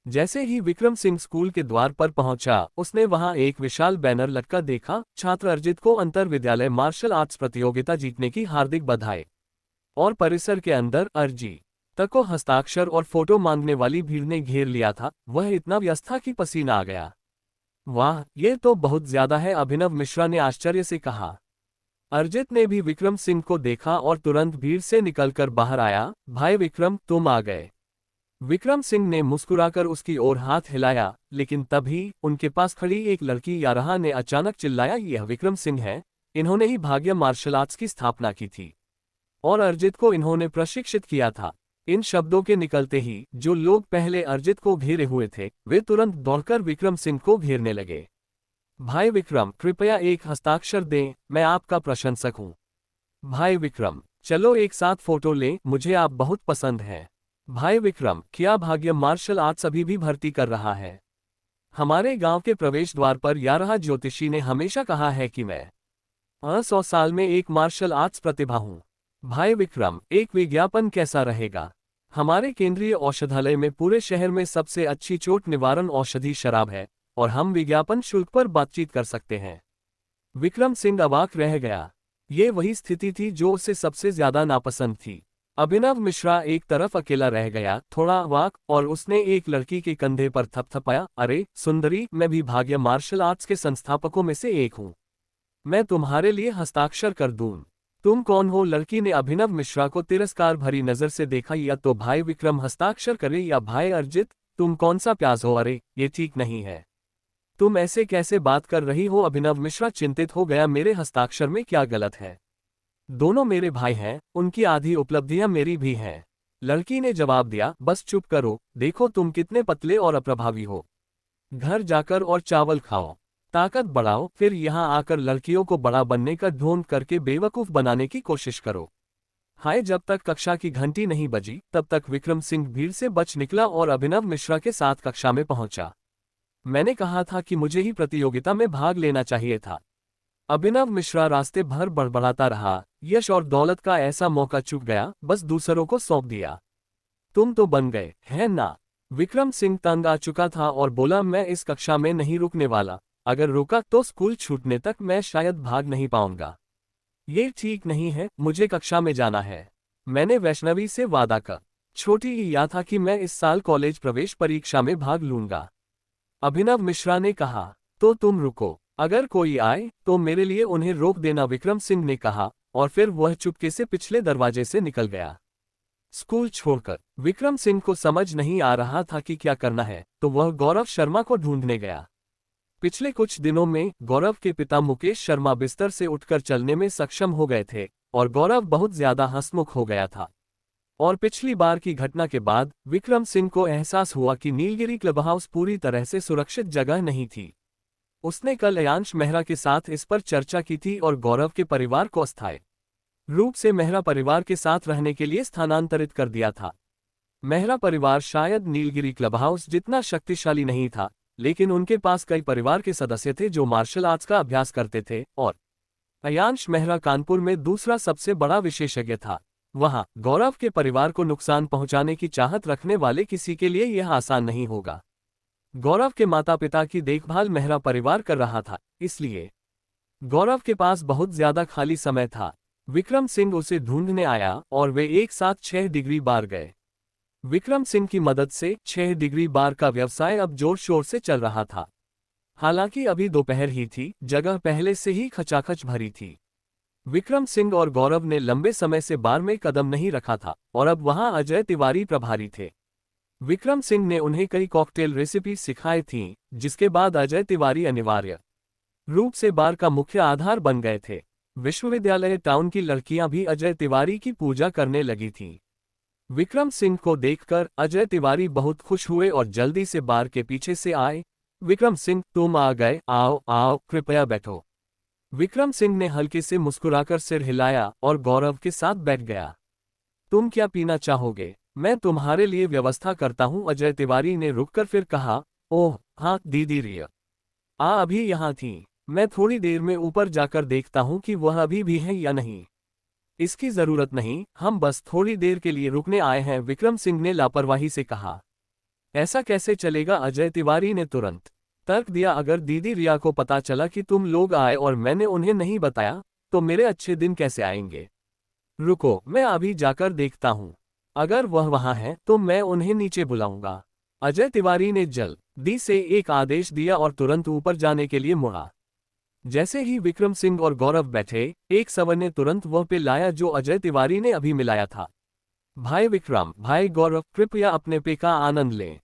जैसे ही विक्रम सिंह स्कूल के द्वार पर पहुंचा, उसने वहां एक विशाल बैनर लटका देखा, छात्र अर्जित को अंतर विद्यालय मार्शल आर्ट्स प्रतियोगिता जीतने की हार्दिक बधाई। और परिसर के अंदर अर्जित को हस्ताक्षर और फोटो मांगने वाली भीड़ ने घेर लिया था। वह इतना व्यस्त था कि पसीना आ गया। वाह, ये तो बहुत ज्यादा है, अभिनव मिश्रा ने आश्चर्य से कहा। अर्जित ने भी विक्रम सिंह को देखा और तुरंत भीड़ से निकलकर बाहर आया। भाई विक्रम, तुम आ गए। विक्रम सिंह ने मुस्कुराकर उसकी ओर हाथ हिलाया, लेकिन तभी उनके पास खड़ी एक लड़की यारहा ने अचानक चिल्लाया, यह विक्रम सिंह है, इन्होंने ही भाग्य मार्शल आर्ट्स की स्थापना की थी और अर्जित को इन्होंने प्रशिक्षित किया था। इन शब्दों के निकलते ही जो लोग पहले अर्जित को घेरे हुए थे, वे तुरंत दौड़कर विक्रम सिंह को घेरने लगे। भाई विक्रम, कृपया एक हस्ताक्षर दें, मैं आपका प्रशंसक हूं। भाई विक्रम, चलो एक साथ फोटो लें, मुझे आप बहुत पसंद हैं। भाई विक्रम, क्या भाग्य मार्शल आर्ट्स अभी भी भर्ती कर रहा है? हमारे गांव के प्रवेश द्वार पर यारहा ज्योतिषी ने हमेशा कहा है कि मैं 100 साल में एक मार्शल आर्ट्स प्रतिभा हूं। भाई विक्रम, एक विज्ञापन कैसा रहेगा? हमारे केंद्रीय औषधालय में पूरे शहर में सबसे अच्छी चोट निवारण औषधि शराब है और हम विज्ञापन शुल्क पर बातचीत कर सकते हैं। विक्रम सिंह अवाक रह गया। ये वही स्थिति थी जो उसे सबसे ज्यादा नापसंद थी। अभिनव मिश्रा एक तरफ अकेला रह गया, थोड़ा अवाक, और उसने एक लड़की के कंधे पर थपथपाया, अरे सुंदरी, मैं भी भाग्य मार्शल आर्ट्स के संस्थापकों में से एक हूँ। मैं तुम्हारे लिए हस्ताक्षर कर दूं। तुम कौन हो? लड़की ने अभिनव मिश्रा को तिरस्कार भरी नजर से देखा। या तो भाई विक्रम हस्ताक्षर करे या भाई अर्जित, तुम कौन सा प्याज हो? अरे ये ठीक नहीं है, तुम ऐसे कैसे बात कर रही हो? अभिनव मिश्रा चिंतित हो गया। मेरे हस्ताक्षर में क्या गलत है? दोनों मेरे भाई हैं, उनकी आधी उपलब्धियां मेरी भी हैं। लड़की ने जवाब दिया। बस चुप करो, देखो तुम कितने पतले और अप्रभावी हो। घर जाकर और चावल खाओ, ताकत बढ़ाओ, फिर यहाँ आकर लड़कियों को बड़ा बनने का ढोंग करके बेवकूफ बनाने की कोशिश करो। हाय, जब तक कक्षा की घंटी नहीं बजी तब तक विक्रम सिंह भीड़ से बच निकला और अभिनव मिश्रा के साथ कक्षा में पहुंचा। मैंने कहा था कि मुझे ही प्रतियोगिता में भाग लेना चाहिए था। अभिनव मिश्रा रास्ते भर बड़बड़ाता रहा। यश और दौलत का ऐसा मौका चूक गया, बस दूसरों को सौंप दिया। तुम तो बन गए, है ना? विक्रम सिंह तंग आ चुका था और बोला, मैं इस कक्षा में नहीं रुकने वाला। अगर रुका तो स्कूल छूटने तक मैं शायद भाग नहीं पाऊंगा। ये ठीक नहीं है, मुझे कक्षा में जाना है। मैंने वैष्णवी से वादा कर छोटी ही याद था कि मैं इस साल कॉलेज प्रवेश परीक्षा में भाग लूंगा। अभिनव मिश्रा ने कहा, तो तुम रुको, अगर कोई आए तो मेरे लिए उन्हें रोक देना, विक्रम सिंह ने कहा, और फिर वह चुपके से पिछले दरवाजे से निकल गया। स्कूल छोड़कर विक्रम सिंह को समझ नहीं आ रहा था कि क्या करना है, तो वह गौरव शर्मा को ढूंढने गया। पिछले कुछ दिनों में गौरव के पिता मुकेश शर्मा बिस्तर से उठकर चलने में सक्षम हो गए थे और गौरव बहुत ज्यादा हंसमुख हो गया था। और पिछली बार की घटना के बाद विक्रम सिंह को एहसास हुआ कि नीलगिरी क्लब हाउस पूरी तरह से सुरक्षित जगह नहीं थी। उसने कल अयांश मेहरा के साथ इस पर चर्चा की थी और गौरव के परिवार को अस्थायी रूप से मेहरा परिवार के साथ रहने के लिए स्थानांतरित कर दिया था। मेहरा परिवार शायद नीलगिरी क्लब हाउस जितना शक्तिशाली नहीं था, लेकिन उनके पास कई परिवार के सदस्य थे जो मार्शल आर्ट्स का अभ्यास करते थे और अयांश मेहरा कानपुर में दूसरा सबसे बड़ा विशेषज्ञ था। वहां गौरव के परिवार को नुकसान पहुंचाने की चाहत रखने वाले किसी के लिए यह आसान नहीं होगा। गौरव के माता पिता की देखभाल मेहरा परिवार कर रहा था, इसलिए गौरव के पास बहुत ज्यादा खाली समय था। विक्रम सिंह उसे ढूंढने आया और वे एक साथ 6 डिग्री बार गए। विक्रम सिंह की मदद से 6 डिग्री बार का व्यवसाय अब जोर शोर से चल रहा था। हालांकि अभी दोपहर ही थी, जगह पहले से ही खचाखच भरी थी। विक्रम सिंह और गौरव ने लंबे समय से बार में कदम नहीं रखा था और अब वहां अजय तिवारी प्रभारी थे। विक्रम सिंह ने उन्हें कई कॉकटेल रेसिपी सिखाई थीं, जिसके बाद अजय तिवारी अनिवार्य रूप से बार का मुख्य आधार बन गए थे। विश्वविद्यालय टाउन की लड़कियां भी अजय तिवारी की पूजा करने लगी थीं। विक्रम सिंह को देखकर अजय तिवारी बहुत खुश हुए और जल्दी से बार के पीछे से आए। विक्रम सिंह, तुम आ गए, आओ आओ, कृपया बैठो। विक्रम सिंह ने हल्के से मुस्कुराकर सिर हिलाया और गौरव के साथ बैठ गया। तुम क्या पीना चाहोगे? मैं तुम्हारे लिए व्यवस्था करता हूं, अजय तिवारी ने रुककर फिर कहा। ओह हाँ दीदी रिया अभी यहाँ थी, मैं थोड़ी देर में ऊपर जाकर देखता हूँ कि वह अभी भी है या नहीं। इसकी जरूरत नहीं, हम बस थोड़ी देर के लिए रुकने आए हैं, विक्रम सिंह ने लापरवाही से कहा। ऐसा कैसे चलेगा? अजय तिवारी ने तुरंत तर्क दिया। अगर दीदी रिया को पता चला कि तुम लोग आए और मैंने उन्हें नहीं बताया, तो मेरे अच्छे दिन कैसे आएंगे? रुको, मैं अभी जाकर देखता हूँ। अगर वह वहां है तो मैं उन्हें नीचे बुलाऊंगा। अजय तिवारी ने जल्दी से एक आदेश दिया और तुरंत ऊपर जाने के लिए मुड़ा। जैसे ही विक्रम सिंह और गौरव बैठे, एक सवर ने तुरंत वह पे लाया जो अजय तिवारी ने अभी मिलाया था। भाई विक्रम, भाई गौरव, कृपया अपने पे का आनंद लें,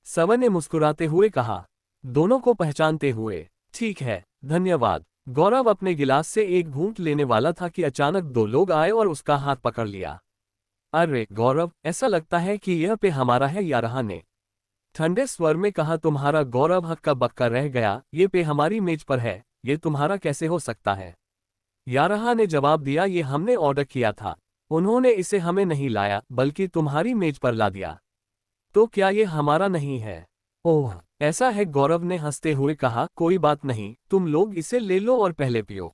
सवर ने मुस्कुराते हुए कहा, दोनों को पहचानते हुए। ठीक है, धन्यवाद। गौरव अपने गिलास से एक घूंट लेने वाला था कि अचानक 2 लोग आए और उसका हाथ पकड़ लिया। अरे गौरव, ऐसा लगता है कि यह पे हमारा है, यारहा ने ठंडे स्वर में कहा। तुम्हारा? गौरव हक्का बक्का रह गया। ये पे हमारी मेज पर है, ये तुम्हारा कैसे हो सकता है? यारहा ने जवाब दिया, ये हमने ऑर्डर किया था, उन्होंने इसे हमें नहीं लाया बल्कि तुम्हारी मेज पर ला दिया। तो क्या ये हमारा नहीं है? ओह ऐसा है, गौरव ने हंसते हुए कहा। कोई बात नहीं, तुम लोग इसे ले लो और पहले पियो।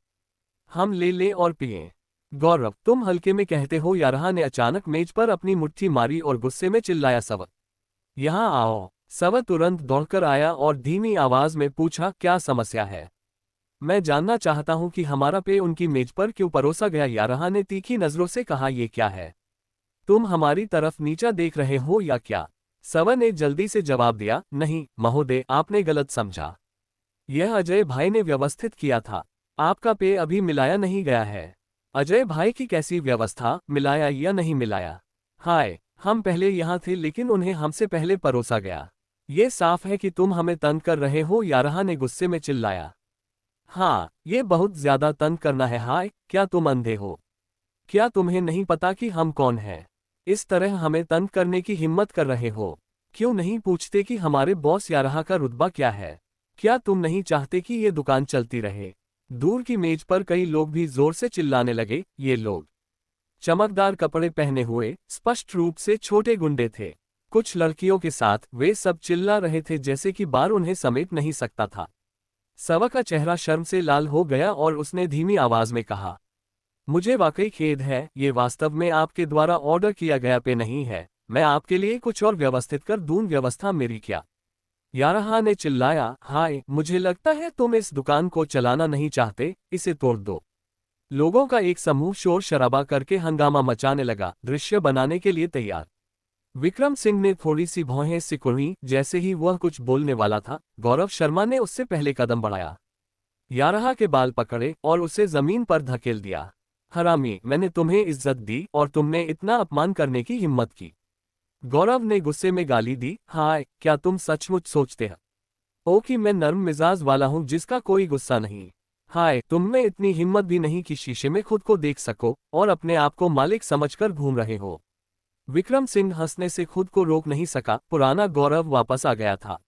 हम ले लें और पिएं। गौरव, तुम हल्के में कहते हो, यारहा ने अचानक मेज पर अपनी मुट्ठी मारी और गुस्से में चिल्लाया। सवर, यहाँ आओ। सवर तुरंत दौड़कर आया और धीमी आवाज में पूछा, क्या समस्या है? मैं जानना चाहता हूं कि हमारा पे उनकी मेज पर क्यों परोसा गया। यारहा ने तीखी नजरों से कहा, ये क्या है? तुम हमारी तरफ नीचा देख रहे हो या क्या? सवर ने जल्दी से जवाब दिया, नहीं महोदय, आपने गलत समझा। यह अजय भाई ने व्यवस्थित किया था। आपका पे अभी मिलाया नहीं गया है। अजय भाई की कैसी व्यवस्था, मिलाया या नहीं मिलाया? हाय, हम पहले यहाँ थे लेकिन उन्हें हमसे पहले परोसा गया। ये साफ है कि तुम हमें तंग कर रहे हो, यारहा ने गुस्से में चिल्लाया। हाँ, ये बहुत ज्यादा तंग करना है। हाय, क्या तुम अंधे हो? क्या तुम्हें नहीं पता कि हम कौन हैं? इस तरह हमें तंग करने की हिम्मत कर रहे हो? क्यों नहीं पूछते कि हमारे बॉस यारहा का रुतबा क्या है? क्या तुम नहीं चाहते कि ये दुकान चलती रहे? दूर की मेज पर कई लोग भी जोर से चिल्लाने लगे। ये लोग चमकदार कपड़े पहने हुए, स्पष्ट रूप से छोटे गुंडे थे। कुछ लड़कियों के साथ वे सब चिल्ला रहे थे जैसे कि बार उन्हें समेट नहीं सकता था। सवा का चेहरा शर्म से लाल हो गया और उसने धीमी आवाज में कहा, मुझे वाकई खेद है, ये वास्तव में आपके द्वारा ऑर्डर किया गया पे नहीं है। मैं आपके लिए कुछ और व्यवस्थित कर दूं। व्यवस्था मेरी क्या? यारहा ने चिल्लाया। हाय, मुझे लगता है तुम इस दुकान को चलाना नहीं चाहते, इसे तोड़ दो। लोगों का एक समूह शोर शराबा करके हंगामा मचाने लगा, दृश्य बनाने के लिए तैयार। विक्रम सिंह ने थोड़ी सी भौहें सिकुड़ी। जैसे ही वह कुछ बोलने वाला था, गौरव शर्मा ने उससे पहले कदम बढ़ाया, यारहा के बाल पकड़े और उसे जमीन पर धकेल दिया। हरामी, मैंने तुम्हें इज्जत दी और तुमने इतना अपमान करने की हिम्मत की। गौरव ने गुस्से में गाली दी। हाय, क्या तुम सचमुच सोचते हो कि मैं नर्म मिजाज वाला हूं जिसका कोई गुस्सा नहीं? हाय, तुम में इतनी हिम्मत भी नहीं कि शीशे में खुद को देख सको और अपने आप को मालिक समझकर घूम रहे हो। विक्रम सिंह हंसने से खुद को रोक नहीं सका। पुराना गौरव वापस आ गया था।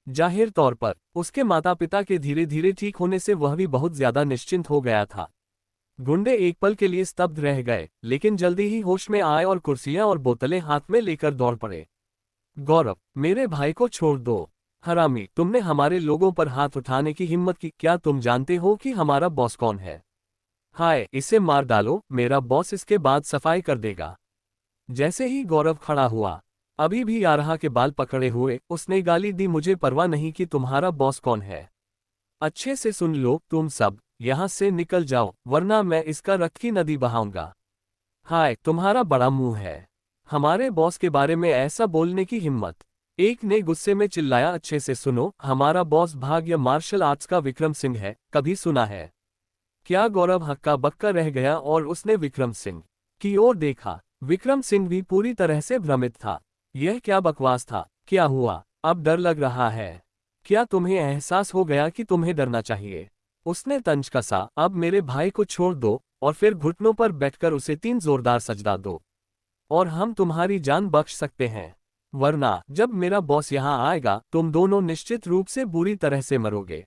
जाहिर तौर पर उसके माता पिता के धीरे धीरे ठीक होने से वह भी बहुत ज्यादा निश्चिंत हो गया था। गुंडे एक पल के लिए स्तब्ध रह गए, लेकिन जल्दी ही होश में आए और कुर्सियां और बोतलें हाथ में लेकर दौड़ पड़े। गौरव, मेरे भाई को छोड़ दो। हरामी, तुमने हमारे लोगों पर हाथ उठाने की हिम्मत की। क्या तुम जानते हो कि हमारा बॉस कौन है? हाय, इसे मार डालो, मेरा बॉस इसके बाद सफाई कर देगा। जैसे ही गौरव खड़ा हुआ, अभी भी यारहा के बाल पकड़े हुए, उसने गाली दी। मुझे परवाह नहीं कि तुम्हारा बॉस कौन है। अच्छे से सुन लो तुम सब, यहां से निकल जाओ वरना मैं इसका रक्त की नदी बहाऊंगा। हाय, तुम्हारा बड़ा मुंह है, हमारे बॉस के बारे में ऐसा बोलने की हिम्मत? एक ने गुस्से में चिल्लाया। अच्छे से सुनो, हमारा बॉस भाग्य मार्शल आर्ट्स का विक्रम सिंह है, कभी सुना है क्या? गौरव हक्का बक्का रह गया और उसने विक्रम सिंह की ओर देखा। विक्रम सिंह भी पूरी तरह से भ्रमित था। यह क्या बकवास था? क्या हुआ? अब डर लग रहा है? क्या तुम्हें एहसास हो गया कि तुम्हें डरना चाहिए? उसने तंज कसा। अब मेरे भाई को छोड़ दो और फिर घुटनों पर बैठकर उसे 3 जोरदार सजदा दो और हम तुम्हारी जान बख्श सकते हैं। वरना जब मेरा बॉस यहां आएगा तुम दोनों निश्चित रूप से बुरी तरह से मरोगे।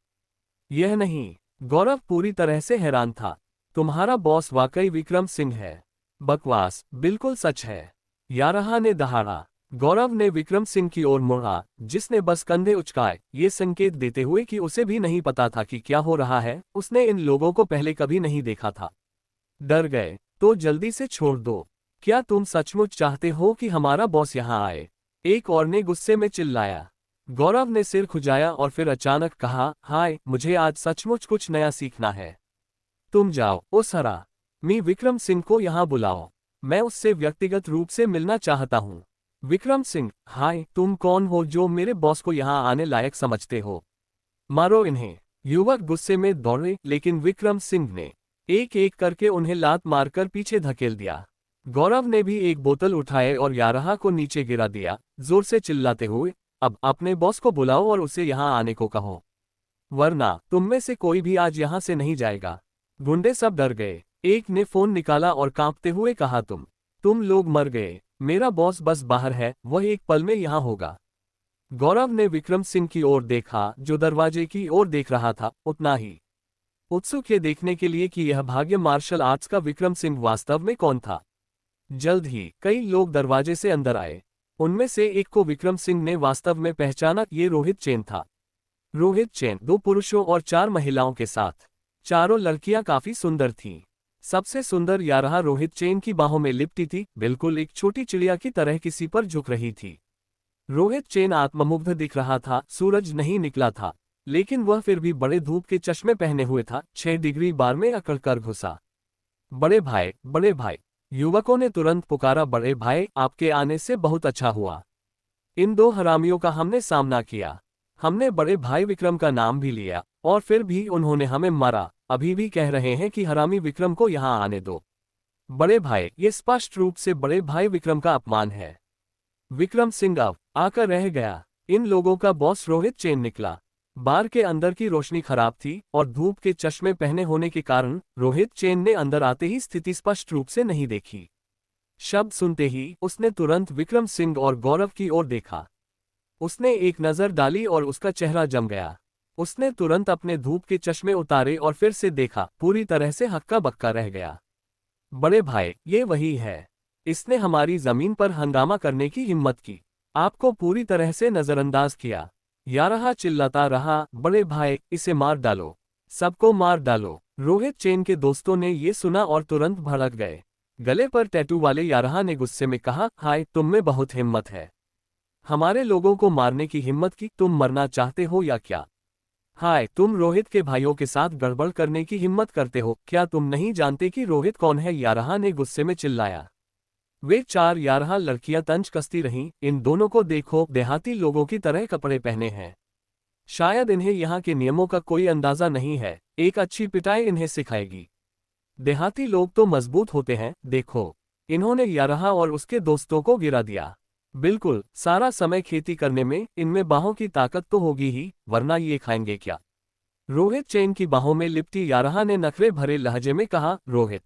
यह नहीं, गौरव पूरी तरह से हैरान था। तुम्हारा बॉस वाकई विक्रम सिंह है? बकवास, बिल्कुल सच है, यारहा ने दहाड़ा। गौरव ने विक्रम सिंह की ओर मुड़ा, जिसने बस कंधे उचकाए, ये संकेत देते हुए कि उसे भी नहीं पता था कि क्या हो रहा है। उसने इन लोगों को पहले कभी नहीं देखा था। डर गए तो जल्दी से छोड़ दो। क्या तुम सचमुच चाहते हो कि हमारा बॉस यहाँ आए? एक और ने गुस्से में चिल्लाया। गौरव ने सिर खुजाया और फिर अचानक कहा, हाय, मुझे आज सचमुच कुछ नया सीखना है। तुम जाओ, उस हरामी विक्रम सिंह को यहाँ बुलाओ, मैं उससे व्यक्तिगत रूप से मिलना चाहता हूँ। विक्रम सिंह, हाय, तुम कौन हो जो मेरे बॉस को यहाँ आने लायक समझते हो? मारो इन्हें। युवक गुस्से में दौड़े, लेकिन विक्रम सिंह ने एक एक करके उन्हें लात मारकर पीछे धकेल दिया। गौरव ने भी एक बोतल उठाए और यारहा को नीचे गिरा दिया, जोर से चिल्लाते हुए, अब अपने बॉस को बुलाओ और उसे यहाँ आने को कहो, वरना तुम में से कोई भी आज यहाँ से नहीं जाएगा। गुंडे सब डर गए। एक ने फोन निकाला और कांपते हुए कहा, तुम लोग मर गए, मेरा बॉस बस बाहर है, वह एक पल में यहाँ होगा। गौरव ने विक्रम सिंह की ओर देखा, जो दरवाजे की ओर देख रहा था, उतना ही उत्सुक ये देखने के लिए कि यह भाग्य मार्शल आर्ट्स का विक्रम सिंह वास्तव में कौन था। जल्द ही कई लोग दरवाजे से अंदर आए। उनमें से एक को विक्रम सिंह ने वास्तव में पहचाना, ये रोहित चैन था। रोहित चैन 2 पुरुषों और 4 महिलाओं के साथ। चारों लड़कियां काफी सुंदर थीं। सबसे सुंदर यारहा रोहित चैन की बाहों में लिपटी थी, बिल्कुल एक छोटी चिड़िया की तरह किसी पर झुक रही थी। रोहित चैन आत्ममुग्ध दिख रहा था। सूरज नहीं निकला था, लेकिन वह फिर भी बड़े धूप के चश्मे पहने हुए था। 6 डिग्री बार में अकड़ कर घुसा। बड़े भाई, बड़े भाई, युवकों ने तुरंत पुकारा। बड़े भाई, आपके आने से बहुत अच्छा हुआ। इन 2 हरामियों का हमने सामना किया। हमने बड़े भाई विक्रम का नाम भी लिया और फिर भी उन्होंने हमें मारा। अभी भी कह रहे हैं कि हरामी विक्रम को यहाँ आने दो। बड़े भाई, ये स्पष्ट रूप से बड़े भाई विक्रम का अपमान है। विक्रम सिंह अब आकर रह गया। इन लोगों का बॉस रोहित चैन निकला। बार के अंदर की रोशनी खराब थी और धूप के चश्मे पहने होने के कारण रोहित चैन ने अंदर आते ही स्थिति स्पष्ट रूप से नहीं देखी। शब्द सुनते ही उसने तुरंत विक्रम सिंह और गौरव की ओर देखा। उसने एक नजर डाली और उसका चेहरा जम गया। उसने तुरंत अपने धूप के चश्मे उतारे और फिर से देखा, पूरी तरह से हक्का बक्का रह गया। बड़े भाई, ये वही है। इसने हमारी जमीन पर हंगामा करने की हिम्मत की, आपको पूरी तरह से नजरअंदाज किया। यारहा चिल्लाता रहा, बड़े भाई, इसे मार डालो, सबको मार डालो। रोहित चैन के दोस्तों ने ये सुना और तुरंत भड़क गए। गले पर टैटू वाले यारहा ने गुस्से में कहा, हाय, तुम में बहुत हिम्मत है। हमारे लोगों को मारने की हिम्मत की। तुम मरना चाहते हो या क्या? हाय, तुम रोहित के भाइयों के साथ गड़बड़ करने की हिम्मत करते हो। क्या तुम नहीं जानते कि रोहित कौन है? यारहा ने गुस्से में चिल्लाया। वे 4 यारहा लड़कियां तंज कसती रहीं। इन दोनों को देखो, देहाती लोगों की तरह कपड़े पहने हैं। शायद इन्हें यहाँ के नियमों का कोई अंदाजा नहीं है। एक अच्छी पिटाई इन्हें सिखाएगी। देहाती लोग तो मजबूत होते हैं, देखो। इन्होंने यारहा और उसके दोस्तों को गिरा दिया। बिल्कुल, सारा समय खेती करने में। इनमें बाहों की ताकत तो होगी ही, वरना ये खाएंगे क्या? रोहित चैन की बाहों में लिपटी यारहा ने नखरे भरे लहजे में कहा, रोहित,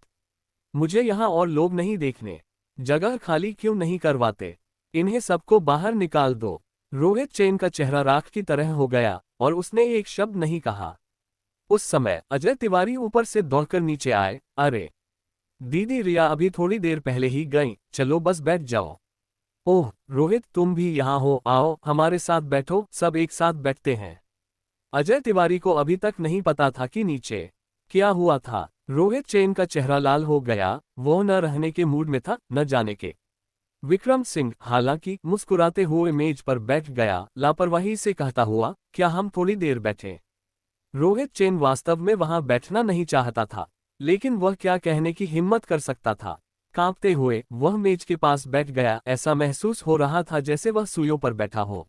मुझे यहाँ और लोग नहीं देखने। जगह खाली क्यों नहीं करवाते? इन्हें सबको बाहर निकाल दो। रोहित चैन का चेहरा राख की तरह हो गया और उसने एक शब्द नहीं कहा। उस समय अजय तिवारी ऊपर से दौड़कर नीचे आए। अरे दीदी रिया अभी थोड़ी देर पहले ही गई, चलो बस बैठ जाओ। ओह रोहित, तुम भी यहाँ हो, आओ हमारे साथ बैठो। सब एक साथ बैठते हैं। अजय तिवारी को अभी तक नहीं पता था कि नीचे क्या हुआ था। रोहित चैन का चेहरा लाल हो गया। वो न रहने के मूड में था, न जाने के। विक्रम सिंह हालांकि मुस्कुराते हुए मेज पर बैठ गया, लापरवाही से कहता हुआ, क्या हम थोड़ी देर बैठे? रोहित चैन वास्तव में वहां बैठना नहीं चाहता था, लेकिन वह क्या कहने की हिम्मत कर सकता था। कांपते हुए वह मेज के पास बैठ गया। ऐसा महसूस हो रहा था जैसे वह सुइयों पर बैठा हो।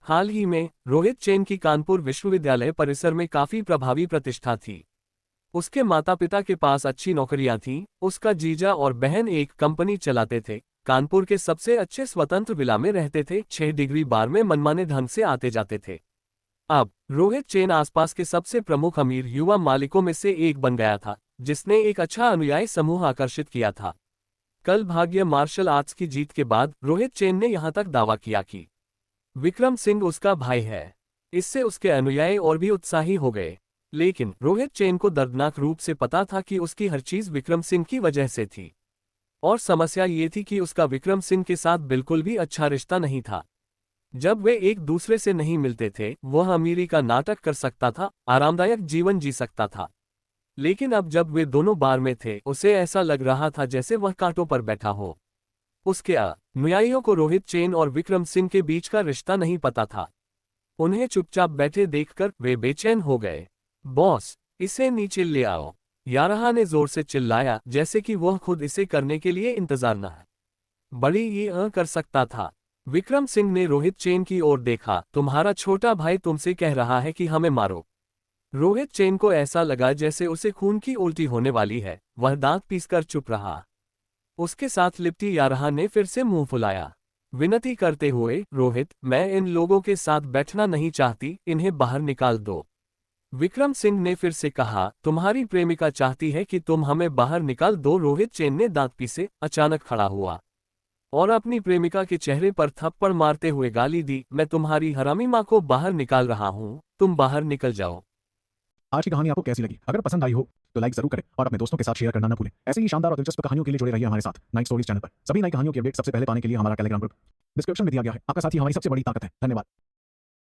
हाल ही में रोहित चैन की कानपुर विश्वविद्यालय परिसर में काफी प्रभावी प्रतिष्ठा थी। उसके माता पिता के पास अच्छी नौकरियां थीं। उसका जीजा और बहन एक कंपनी चलाते थे। कानपुर के सबसे अच्छे स्वतंत्र विला में रहते थे। 6 डिग्री बार में मनमाने ढंग से आते जाते थे। अब रोहित चैन आसपास के सबसे प्रमुख अमीर युवा मालिकों में से एक बन गया था, जिसने एक अच्छा अनुयायी समूह आकर्षित किया था। कल भाग्य मार्शल आर्ट्स की जीत के बाद रोहित चैन ने यहां तक दावा किया कि विक्रम सिंह उसका भाई है। इससे उसके अनुयायी और भी उत्साही हो गए। लेकिन रोहित चैन को दर्दनाक रूप से पता था कि उसकी हर चीज विक्रम सिंह की वजह से थी। और समस्या ये थी कि उसका विक्रम सिंह के साथ बिल्कुल भी अच्छा रिश्ता नहीं था। जब वे एक दूसरे से नहीं मिलते थे, वह अमीरी का नाटक कर सकता था, आरामदायक जीवन जी सकता था। लेकिन अब जब वे दोनों बार में थे, उसे ऐसा लग रहा था जैसे वह कांटों पर बैठा हो। उसके अनुयायियों को रोहित चैन और विक्रम सिंह के बीच का रिश्ता नहीं पता था। उन्हें चुपचाप बैठे देखकर वे बेचैन हो गए। बॉस, इसे नीचे ले आओ, यारहा ने जोर से चिल्लाया, जैसे कि वह खुद इसे करने के लिए इंतजार न बड़ी ये कर सकता था। विक्रम सिंह ने रोहित चैन की ओर देखा। तुम्हारा छोटा भाई तुमसे कह रहा है कि हमें मारो। रोहित चैन को ऐसा लगा जैसे उसे खून की उल्टी होने वाली है। वह दांत पीसकर चुप रहा। उसके साथ लिपटी यारहा ने फिर से मुंह फुलाया, विनती करते हुए, रोहित, मैं इन लोगों के साथ बैठना नहीं चाहती, इन्हें बाहर निकाल दो। विक्रम सिंह ने फिर से कहा, तुम्हारी प्रेमिका चाहती है कि तुम हमें बाहर निकाल दो। रोहित चैन ने दांत पीसे अचानक खड़ा हुआ और अपनी प्रेमिका के चेहरे पर थप्पड़ मारते हुए गाली दी, मैं तुम्हारी हरामी माँ को बाहर निकाल रहा हूँ, तुम बाहर निकल जाओ। आज की कहानी आपको कैसी लगी? अगर पसंद आई हो तो लाइक जरूर करें और अपने दोस्तों के साथ शेयर करना न भूलें। ऐसी ही शानदार और दिलचस्प कहानियों के लिए जुड़े रहिए हमारे साथ नाइट स्टोरीज चैनल पर। सभी नई कहानियों की अपडेट सबसे पहले पाने के लिए हमारा टेलीग्राम ग्रुप डिस्क्रिप्शन में दिया गया है। आपका साथ ही हमारी सबसे बड़ी ताकत है। धन्यवाद।